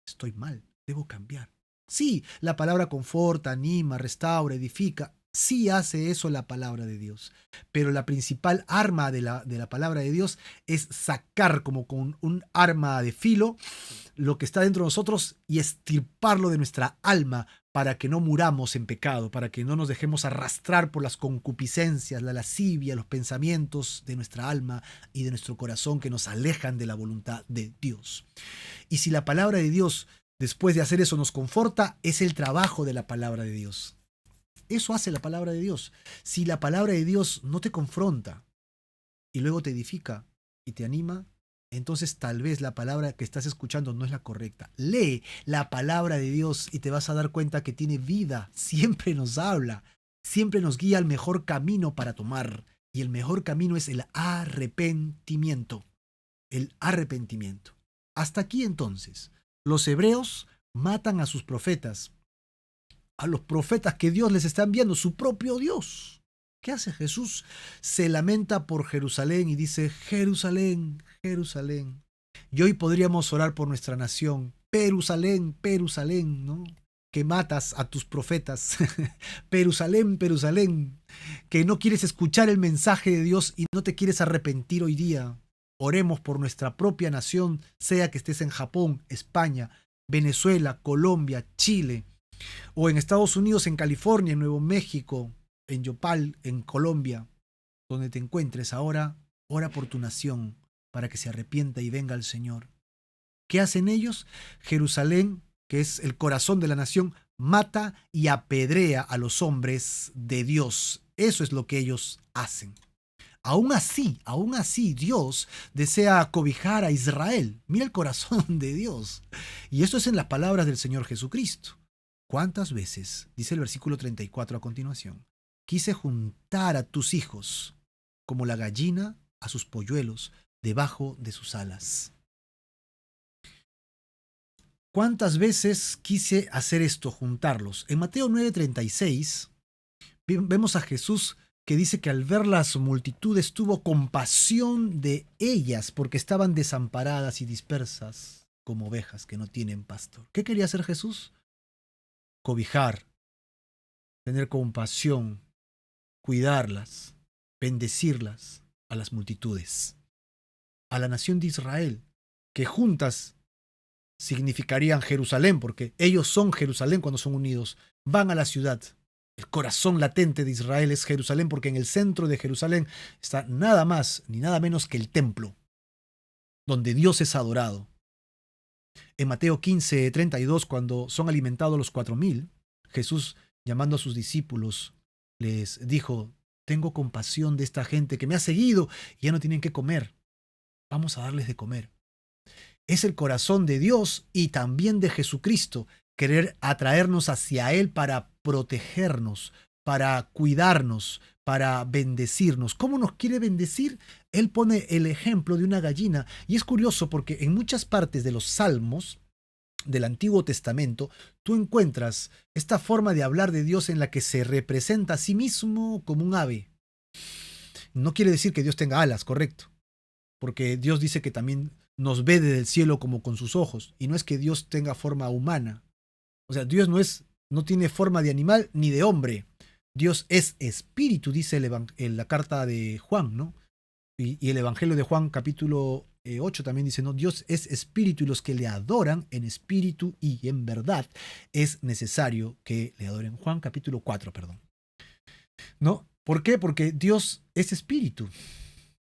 estoy mal, debo cambiar. Sí, la palabra conforta, anima, restaura, edifica. Sí hace eso la palabra de Dios. Pero la principal arma de la palabra de Dios es sacar, como con un arma de filo, lo que está dentro de nosotros y estirparlo de nuestra alma, para que no muramos en pecado, para que no nos dejemos arrastrar por las concupiscencias, la lascivia, los pensamientos de nuestra alma y de nuestro corazón que nos alejan de la voluntad de Dios. Y si la palabra de Dios, después de hacer eso, nos conforta, es el trabajo de la palabra de Dios. Eso hace la palabra de Dios. Si la palabra de Dios no te confronta y luego te edifica y te anima, entonces tal vez la palabra que estás escuchando no es la correcta. Lee la palabra de Dios y te vas a dar cuenta que tiene vida. Siempre nos habla, siempre nos guía al mejor camino para tomar. Y el mejor camino es el arrepentimiento. El arrepentimiento. Hasta aquí entonces, los hebreos matan a sus profetas, a los profetas que Dios les está enviando, su propio Dios. ¿Qué hace Jesús? Se lamenta por Jerusalén y dice: Jerusalén, Jerusalén. Y hoy podríamos orar por nuestra nación: Jerusalén, Jerusalén, ¿no? que matas a tus profetas. Jerusalén, Jerusalén, que no quieres escuchar el mensaje de Dios y no te quieres arrepentir hoy día. Oremos por nuestra propia nación, sea que estés en Japón, España, Venezuela, Colombia, Chile, o en Estados Unidos, en California, en Nuevo México, en Yopal, en Colombia, donde te encuentres ahora, ora por tu nación para que se arrepienta y venga al Señor. ¿Qué hacen ellos? Jerusalén, que es el corazón de la nación, mata y apedrea a los hombres de Dios. Eso es lo que ellos hacen. Aún así, Dios desea cobijar a Israel. Mira el corazón de Dios. Y esto es en las palabras del Señor Jesucristo. ¿Cuántas veces, dice el versículo 34 a continuación, quise juntar a tus hijos como la gallina a sus polluelos debajo de sus alas? ¿Cuántas veces quise hacer esto, juntarlos? En Mateo 9:36 vemos a Jesús que dice que al ver las multitudes tuvo compasión de ellas porque estaban desamparadas y dispersas como ovejas que no tienen pastor. ¿Qué quería hacer Jesús? Cobijar, tener compasión, cuidarlas, bendecirlas a las multitudes, a la nación de Israel, que juntas significarían Jerusalén, porque ellos son Jerusalén cuando son unidos, van a la ciudad. El corazón latente de Israel es Jerusalén, porque en el centro de Jerusalén está nada más ni nada menos que el templo, donde Dios es adorado. En Mateo 15:32, cuando son alimentados los 4,000, Jesús, llamando a sus discípulos, les dijo: tengo compasión de esta gente que me ha seguido y ya no tienen que comer. Vamos a darles de comer. Es el corazón de Dios y también de Jesucristo querer atraernos hacia Él para protegernos, para cuidarnos, para bendecirnos. ¿Cómo nos quiere bendecir? Él pone el ejemplo de una gallina. Y es curioso porque en muchas partes de los salmos del Antiguo Testamento tú encuentras esta forma de hablar de Dios en la que se representa a sí mismo como un ave. No quiere decir que Dios tenga alas, correcto, porque Dios dice que también nos ve desde el cielo como con sus ojos, y no es que Dios tenga forma humana. O sea, Dios no tiene forma de animal ni de hombre. Dios es espíritu, dice en la carta de Juan, ¿no? Y el Evangelio de Juan, capítulo 8, también dice, no, Dios es espíritu y los que le adoran en espíritu y en verdad es necesario que le adoren. Juan, capítulo 4, perdón. ¿No? ¿Por qué? Porque Dios es espíritu,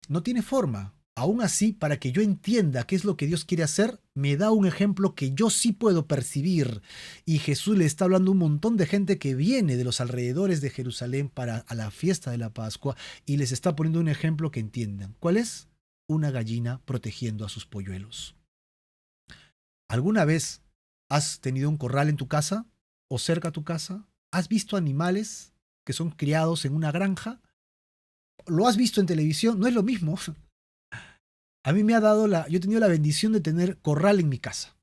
no tiene forma. Aún así, para que yo entienda qué es lo que Dios quiere hacer, me da un ejemplo que yo sí puedo percibir. Y Jesús le está hablando a un montón de gente que viene de los alrededores de Jerusalén a la fiesta de la Pascua y les está poniendo un ejemplo que entiendan. ¿Cuál es? Una gallina protegiendo a sus polluelos. ¿Alguna vez has tenido un corral en tu casa o cerca a tu casa? ¿Has visto animales que son criados en una granja? ¿Lo has visto en televisión? No es lo mismo. A mí me ha dado yo he tenido la bendición de tener corral en mi casa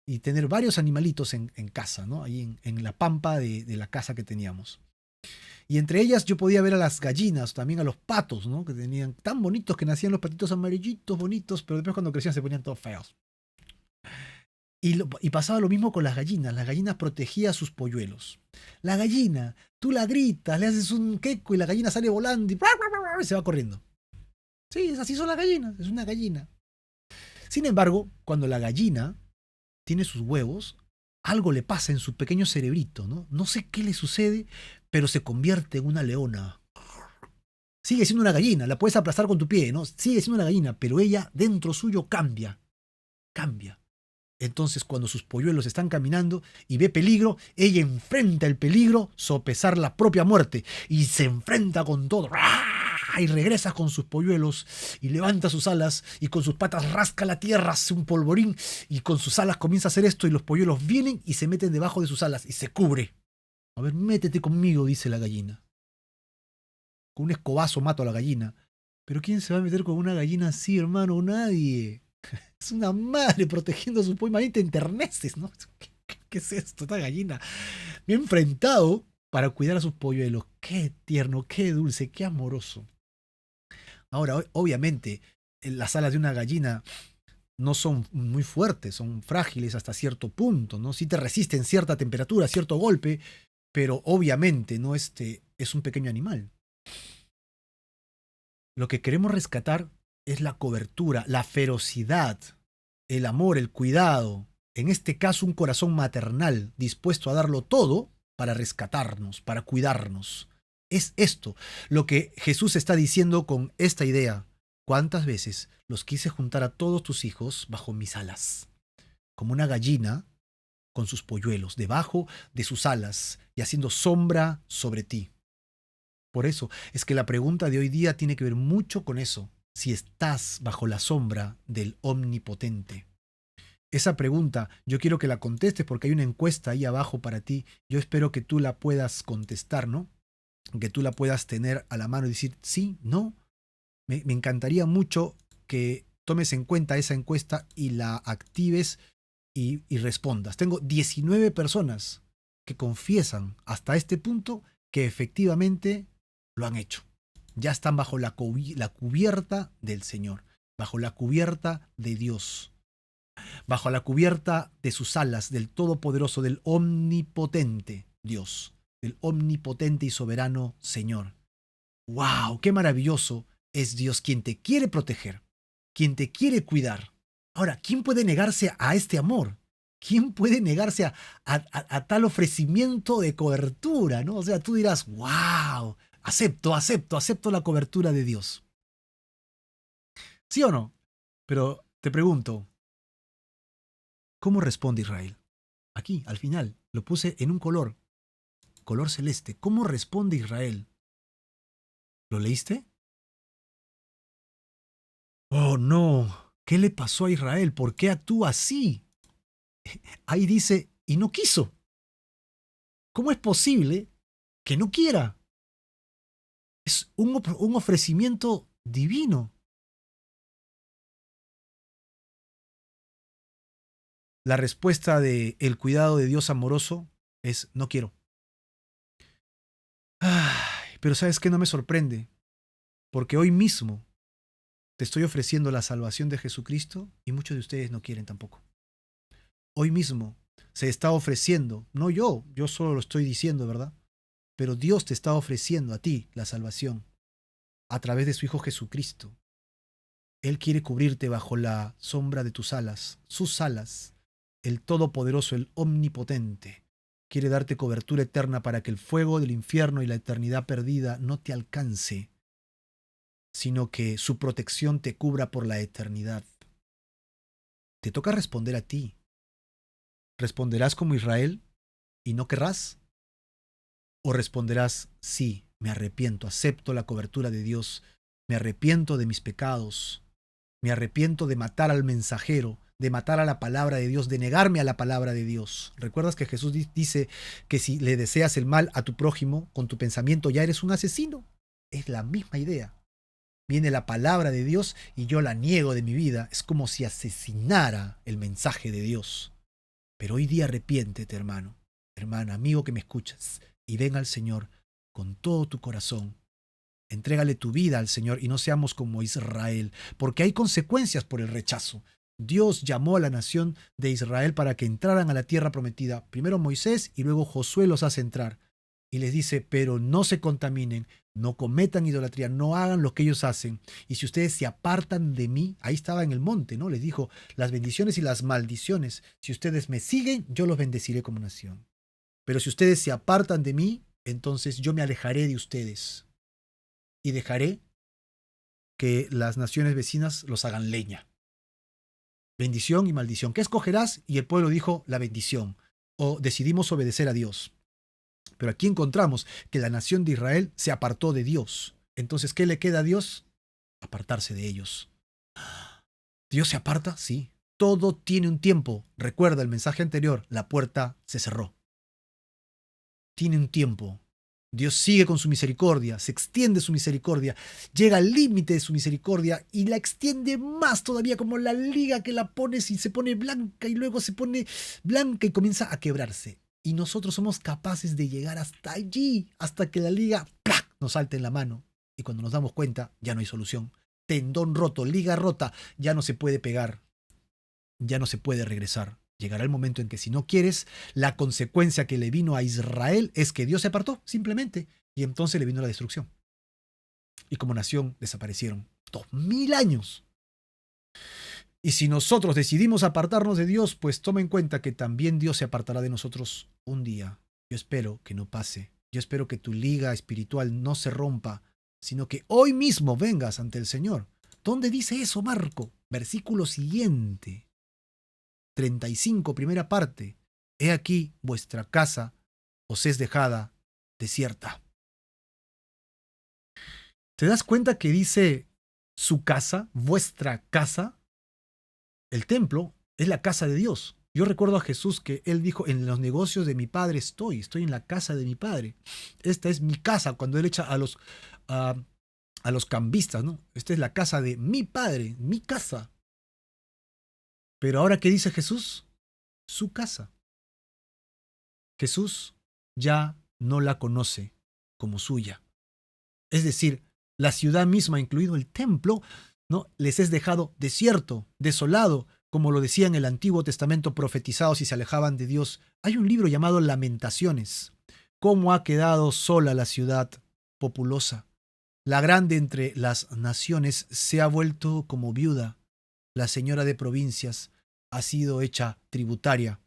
y tener varios animalitos en casa, ¿no? Ahí en la pampa de la casa que teníamos. Y entre ellas yo podía ver a las gallinas, también a los patos, ¿no? Que tenían tan bonitos que nacían los patitos amarillitos, bonitos, pero después cuando crecían se ponían todos feos. Y pasaba lo mismo con las gallinas. Las gallinas protegían a sus polluelos. La gallina, tú la gritas, le haces un queco y la gallina sale volando y se va corriendo. Sí, así son las gallinas, es una gallina. Sin embargo, cuando la gallina tiene sus huevos, algo le pasa en su pequeño cerebrito, ¿no? No sé qué le sucede, pero se convierte en una leona. Sigue siendo una gallina, la puedes aplastar con tu pie, ¿no? Sigue siendo una gallina, pero ella dentro suyo cambia. Entonces, cuando sus polluelos están caminando y ve peligro, ella enfrenta el peligro, sopesar la propia muerte, y se enfrenta con todo. Y regresa con sus polluelos y levanta sus alas y con sus patas rasca la tierra, hace un polvorín y con sus alas comienza a hacer esto y los polluelos vienen y se meten debajo de sus alas y se cubre. A ver, métete conmigo, dice la gallina. Con un escobazo mato a la gallina. Pero ¿quién se va a meter con una gallina así, hermano? Nadie. Es una madre protegiendo a su pollo. Imagínate, te enterneces, ¿no? ¿Qué es esto? Esta gallina me ha enfrentado para cuidar a sus polluelos. Qué tierno, qué dulce, qué amoroso. Ahora, obviamente, las alas de una gallina no son muy fuertes, son frágiles hasta cierto punto, ¿no? Sí te resisten cierta temperatura, cierto golpe, pero obviamente no es un pequeño animal. Lo que queremos rescatar es la cobertura, la ferocidad, el amor, el cuidado, en este caso un corazón maternal dispuesto a darlo todo para rescatarnos, para cuidarnos. Es esto lo que Jesús está diciendo con esta idea. ¿Cuántas veces los quise juntar a todos tus hijos bajo mis alas? Como una gallina con sus polluelos debajo de sus alas y haciendo sombra sobre ti. Por eso es que la pregunta de hoy día tiene que ver mucho con eso, si estás bajo la sombra del Omnipotente. Esa pregunta yo quiero que la contestes porque hay una encuesta ahí abajo para ti. Yo espero que tú la puedas contestar, ¿no? Que tú la puedas tener a la mano y decir sí, no. Me encantaría mucho que tomes en cuenta esa encuesta y la actives y respondas. Tengo 19 personas que confiesan hasta este punto que efectivamente lo han hecho. Ya están bajo la cubierta del Señor, bajo la cubierta de Dios, bajo la cubierta de sus alas, del Todopoderoso, del Omnipotente Dios, del Omnipotente y Soberano Señor. ¡Wow! ¡Qué maravilloso es Dios quien te quiere proteger, quien te quiere cuidar! Ahora, ¿quién puede negarse a este amor? ¿Quién puede negarse a tal ofrecimiento de cobertura? ¿No? O sea, tú dirás, wow, acepto la cobertura de Dios. ¿Sí o no? Pero te pregunto, ¿cómo responde Israel? Aquí, al final, lo puse en un color celeste. ¿Cómo responde Israel? ¿Lo leíste? Oh, no. ¿Qué le pasó a Israel? ¿Por qué actúa así? Ahí dice, y no quiso. ¿Cómo es posible que no quiera? Es un ofrecimiento divino. La respuesta de el cuidado de Dios amoroso es no quiero. Ay, pero ¿sabes qué? No me sorprende, porque hoy mismo te estoy ofreciendo la salvación de Jesucristo y muchos de ustedes no quieren tampoco. Hoy mismo se está ofreciendo, no yo solo lo estoy diciendo, ¿verdad? Pero Dios te está ofreciendo a ti la salvación a través de su Hijo Jesucristo. Él quiere cubrirte bajo la sombra de sus alas, el Todopoderoso, el Omnipotente. Quiere darte cobertura eterna para que el fuego del infierno y la eternidad perdida no te alcance, sino que su protección te cubra por la eternidad. Te toca responder a ti. ¿Responderás como Israel y no querrás? ¿O responderás, sí, me arrepiento, acepto la cobertura de Dios, me arrepiento de mis pecados, me arrepiento de matar al mensajero, de matar a la palabra de Dios, de negarme a la palabra de Dios? ¿Recuerdas que Jesús dice que si le deseas el mal a tu prójimo con tu pensamiento ya eres un asesino? Es la misma idea. Viene la palabra de Dios y yo la niego de mi vida. Es como si asesinara el mensaje de Dios. Pero hoy día arrepiéntete, hermano, hermana, amigo que me escuchas, y ven al Señor con todo tu corazón. Entrégale tu vida al Señor y no seamos como Israel, porque hay consecuencias por el rechazo. Dios llamó a la nación de Israel para que entraran a la tierra prometida. Primero Moisés y luego Josué los hace entrar. Y les dice, pero no se contaminen, no cometan idolatría, no hagan lo que ellos hacen. Y si ustedes se apartan de mí, ahí estaba en el monte, ¿no? Les dijo las bendiciones y las maldiciones. Si ustedes me siguen, yo los bendeciré como nación. Pero si ustedes se apartan de mí, entonces yo me alejaré de ustedes y dejaré que las naciones vecinas los hagan leña. Bendición y maldición. ¿Qué escogerás? Y el pueblo dijo la bendición. O decidimos obedecer a Dios. Pero aquí encontramos que la nación de Israel se apartó de Dios. Entonces, ¿qué le queda a Dios? Apartarse de ellos. ¿Dios se aparta? Sí. Todo tiene un tiempo. Recuerda el mensaje anterior, la puerta se cerró. Tiene un tiempo. Dios sigue con su misericordia, se extiende su misericordia, llega al límite de su misericordia y la extiende más todavía, como la liga que la pones y se pone blanca y luego se pone blanca y comienza a quebrarse. Y nosotros somos capaces de llegar hasta allí, hasta que la liga ¡plac!, nos salte en la mano. Y cuando nos damos cuenta, ya no hay solución. Tendón roto, liga rota, ya no se puede pegar. ya no se puede regresar. Llegará el momento en que si no quieres, la consecuencia que le vino a Israel es que Dios se apartó, simplemente, y entonces le vino la destrucción. Y como nación desaparecieron 2000 años. Y si nosotros decidimos apartarnos de Dios, pues toma en cuenta que también Dios se apartará de nosotros un día. Yo espero que no pase. Yo espero que tu liga espiritual no se rompa, sino que hoy mismo vengas ante el Señor. ¿Dónde dice eso, Marco? Versículo siguiente. 35, primera parte. He aquí vuestra casa os es dejada desierta. ¿Te das cuenta que dice su casa, vuestra casa? El templo es la casa de Dios. Yo recuerdo a Jesús que él dijo, en los negocios de mi padre estoy en la casa de mi padre. Esta es mi casa, cuando él echa a, a los cambistas, ¿no? Esta es la casa de mi padre, mi casa. Pero ahora, ¿qué dice Jesús? Su casa. Jesús ya no la conoce como suya. Es decir, la ciudad misma, incluido el templo, ¿no? Les es dejado desierto, desolado, como lo decía en el Antiguo Testamento profetizados y se alejaban de Dios. Hay un libro llamado Lamentaciones. ¿Cómo ha quedado sola la ciudad populosa? La grande entre las naciones se ha vuelto como viuda. La señora de provincias ha sido hecha tributaria.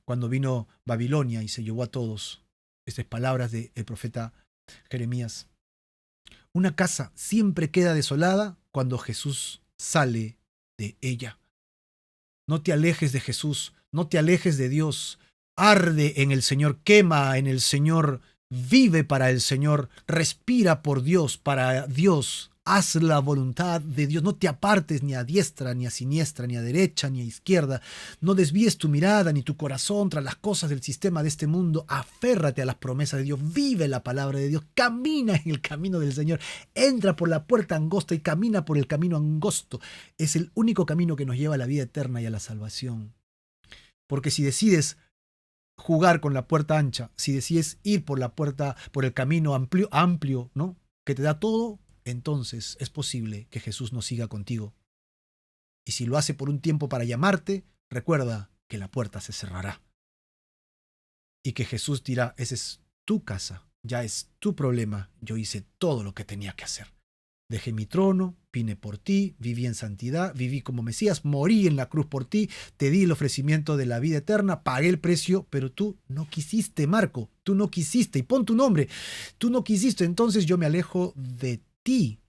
Cuando vino Babilonia y se llevó a todos. Estas palabras del profeta Jeremías. Una casa siempre queda desolada cuando Jesús sale de ella. No te alejes de Jesús, no te alejes de Dios. Arde en el Señor, quema en el Señor, vive para el Señor, respira por Dios, para Dios. Haz la voluntad de Dios. No te apartes ni a diestra, ni a siniestra, ni a derecha, ni a izquierda. No desvíes tu mirada ni tu corazón tras las cosas del sistema de este mundo. Aférrate a las promesas de Dios. Vive la palabra de Dios. Camina en el camino del Señor. Entra por la puerta angosta y camina por el camino angosto. Es el único camino que nos lleva a la vida eterna y a la salvación. Porque si decides jugar con la puerta ancha, si decides ir por la puerta, por el camino amplio, ¿no? Que te da todo, entonces es posible que Jesús no siga contigo. Y si lo hace por un tiempo para llamarte, recuerda que la puerta se cerrará. Y que Jesús dirá, esa es tu casa, ya es tu problema, yo hice todo lo que tenía que hacer. Dejé mi trono, vine por ti, viví en santidad, viví como Mesías, morí en la cruz por ti, te di el ofrecimiento de la vida eterna, pagué el precio, pero tú no quisiste, Marco, tú no quisiste, y pon tu nombre, tú no quisiste, entonces yo me alejo de ti.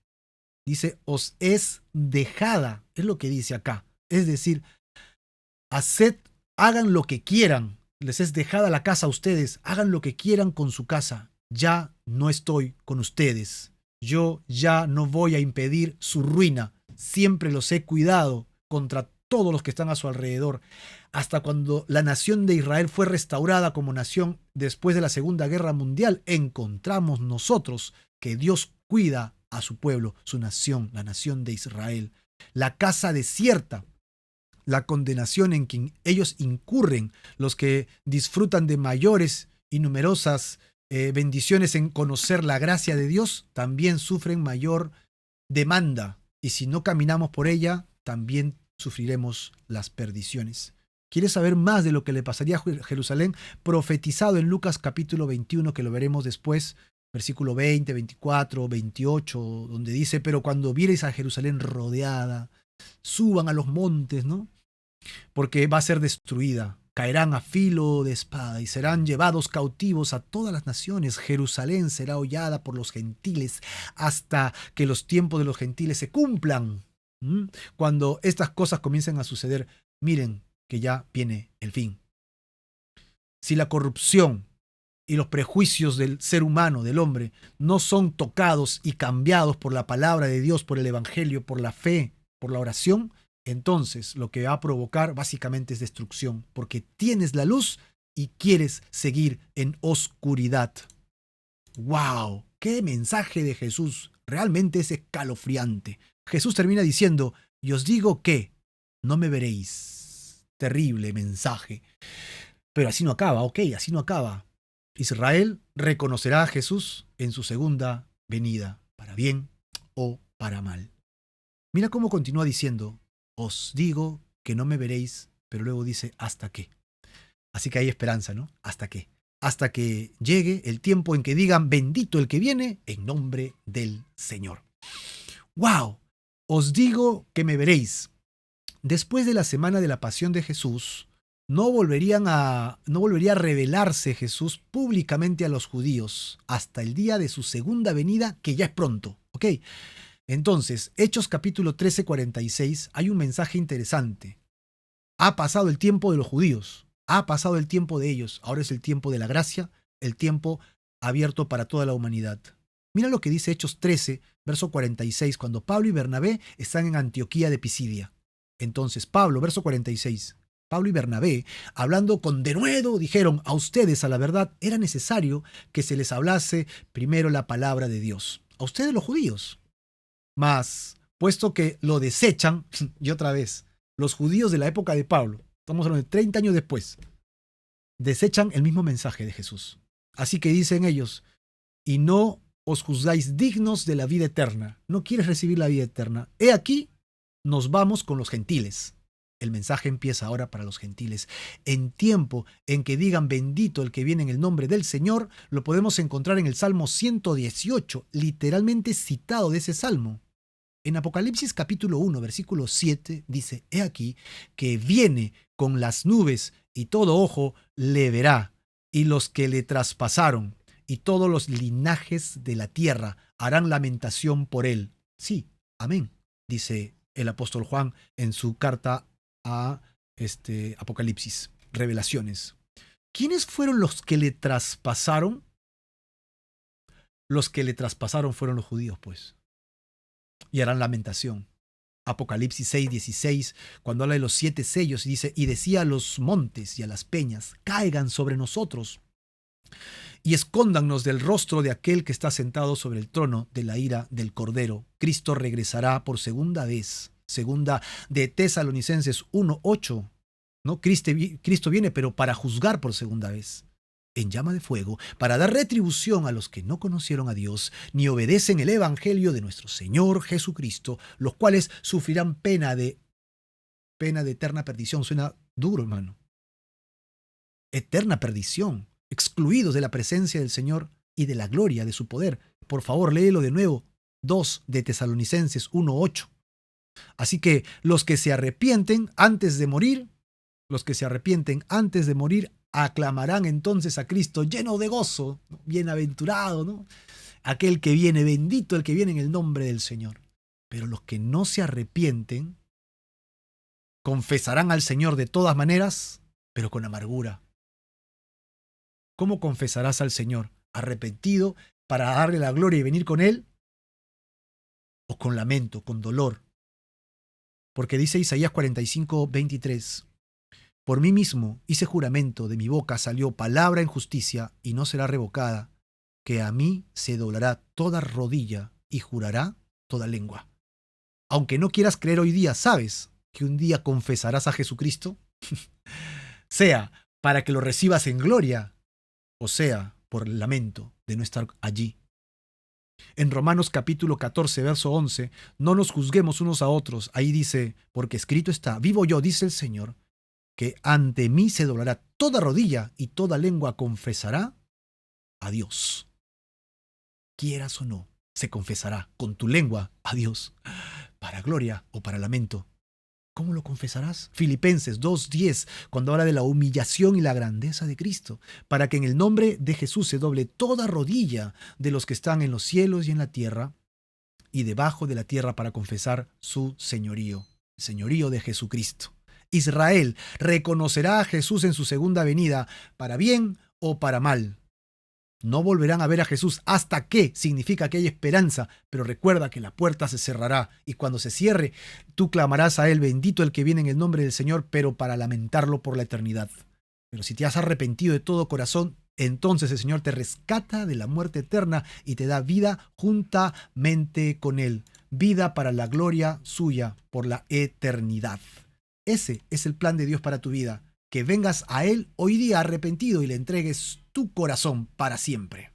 Dice, os es dejada, es lo que dice acá. Es decir, hagan lo que quieran, les es dejada la casa a ustedes, hagan lo que quieran con su casa, ya no estoy con ustedes. Yo ya no voy a impedir su ruina. Siempre los he cuidado contra todos los que están a su alrededor. Hasta cuando la nación de Israel fue restaurada como nación después de la Segunda Guerra Mundial, encontramos nosotros que Dios cuida a su pueblo, su nación, la nación de Israel. La casa desierta, la condenación en que ellos incurren, los que disfrutan de mayores y numerosas bendiciones en conocer la gracia de Dios, también sufren mayor demanda. Y si no caminamos por ella, también sufriremos las perdiciones. ¿Quieres saber más de lo que le pasaría a Jerusalén? Profetizado en Lucas capítulo 21, que lo veremos después, versículo 20, 24, 28, donde dice, pero cuando viereis a Jerusalén rodeada, suban a los montes, ¿no? Porque va a ser destruida. Caerán a filo de espada y serán llevados cautivos a todas las naciones. Jerusalén será hollada por los gentiles hasta que los tiempos de los gentiles se cumplan. Cuando estas cosas comiencen a suceder, miren que ya viene el fin. Si la corrupción y los prejuicios del ser humano, del hombre, no son tocados y cambiados por la palabra de Dios, por el evangelio, por la fe, por la oración, entonces lo que va a provocar básicamente es destrucción, porque tienes la luz y quieres seguir en oscuridad. ¡Wow! ¡Qué mensaje de Jesús! Realmente es escalofriante. Jesús termina diciendo, y os digo que no me veréis. Terrible mensaje. Pero así no acaba, así no acaba. Israel reconocerá a Jesús en su segunda venida, para bien o para mal. Mira cómo continúa diciendo, os digo que no me veréis, pero luego dice, ¿hasta qué? Así que hay esperanza, ¿no? ¿Hasta qué? Hasta que llegue el tiempo en que digan, bendito el que viene en nombre del Señor. ¡Wow! Os digo que me veréis. Después de la semana de la pasión de Jesús, no volvería a revelarse Jesús públicamente a los judíos hasta el día de su segunda venida, que ya es pronto. ¿Ok? Entonces, Hechos capítulo 13, 46, hay un mensaje interesante. Ha pasado el tiempo de los judíos, ha pasado el tiempo de ellos, ahora es el tiempo de la gracia, el tiempo abierto para toda la humanidad. Mira lo que dice Hechos 13, verso 46, cuando Pablo y Bernabé están en Antioquía de Pisidia. Entonces, Pablo, verso 46, Pablo y Bernabé, hablando con denuedo, dijeron, a ustedes, a la verdad, era necesario que se les hablase primero la palabra de Dios. A ustedes los judíos. Mas, puesto que lo desechan, y otra vez, los judíos de la época de Pablo, estamos hablando de 30 años después, desechan el mismo mensaje de Jesús. Así que dicen ellos, y no os juzgáis dignos de la vida eterna. ¿No quieres recibir la vida eterna? He aquí, nos vamos con los gentiles. El mensaje empieza ahora para los gentiles. En tiempo en que digan bendito el que viene en el nombre del Señor, lo podemos encontrar en el Salmo 118, literalmente citado de ese salmo. En Apocalipsis capítulo 1, versículo 7, dice, he aquí que viene con las nubes y todo ojo le verá, y los que le traspasaron, y todos los linajes de la tierra harán lamentación por él. Sí, amén, dice el apóstol Juan en su carta a Apocalipsis, Revelaciones. ¿Quiénes fueron los que le traspasaron? Los que le traspasaron fueron los judíos, pues. Y harán lamentación. Apocalipsis 6, 16, cuando habla de los 7 sellos, dice, y decía a los montes y a las peñas, caigan sobre nosotros y escóndannos del rostro de aquel que está sentado sobre el trono de la ira del Cordero. Cristo regresará por segunda vez. Segunda de Tesalonicenses 1:8, ¿no? Cristo viene, pero para juzgar por segunda vez, en llama de fuego, para dar retribución a los que no conocieron a Dios, ni obedecen el evangelio de nuestro Señor Jesucristo, los cuales sufrirán pena de eterna perdición. Suena duro, hermano. Eterna perdición, excluidos de la presencia del Señor y de la gloria de su poder. Por favor, léelo de nuevo. 2 de Tesalonicenses 1:8. Así que los que se arrepienten antes de morir, aclamarán entonces a Cristo lleno de gozo, bienaventurado, ¿no? Aquel que viene, bendito el que viene en el nombre del Señor. Pero los que no se arrepienten, confesarán al Señor de todas maneras, pero con amargura. ¿Cómo confesarás al Señor? ¿Arrepentido para darle la gloria y venir con Él? ¿O con lamento, con dolor? Porque dice Isaías 45, 23, por mí mismo hice juramento, de mi boca salió palabra en justicia y no será revocada, que a mí se doblará toda rodilla y jurará toda lengua. Aunque no quieras creer hoy día, ¿sabes que un día confesarás a Jesucristo? Sea para que lo recibas en gloria, o sea por el lamento de no estar allí. En Romanos capítulo 14, verso 11, no nos juzguemos unos a otros. Ahí dice, porque escrito está, vivo yo, dice el Señor, que ante mí se doblará toda rodilla y toda lengua confesará a Dios. Quieras o no, se confesará con tu lengua a Dios, para gloria o para lamento. ¿Cómo lo confesarás? Filipenses 2:10, cuando habla de la humillación y la grandeza de Cristo, para que en el nombre de Jesús se doble toda rodilla de los que están en los cielos y en la tierra y debajo de la tierra, para confesar su señorío, el señorío de Jesucristo. Israel reconocerá a Jesús en su segunda venida, para bien o para mal. No volverán a ver a Jesús hasta que significa que hay esperanza, pero recuerda que la puerta se cerrará y cuando se cierre, tú clamarás a Él, bendito el que viene en el nombre del Señor, pero para lamentarlo por la eternidad. Pero si te has arrepentido de todo corazón, entonces el Señor te rescata de la muerte eterna y te da vida juntamente con Él, vida para la gloria suya por la eternidad. Ese es el plan de Dios para tu vida. Que vengas a Él hoy día arrepentido y le entregues tu corazón para siempre.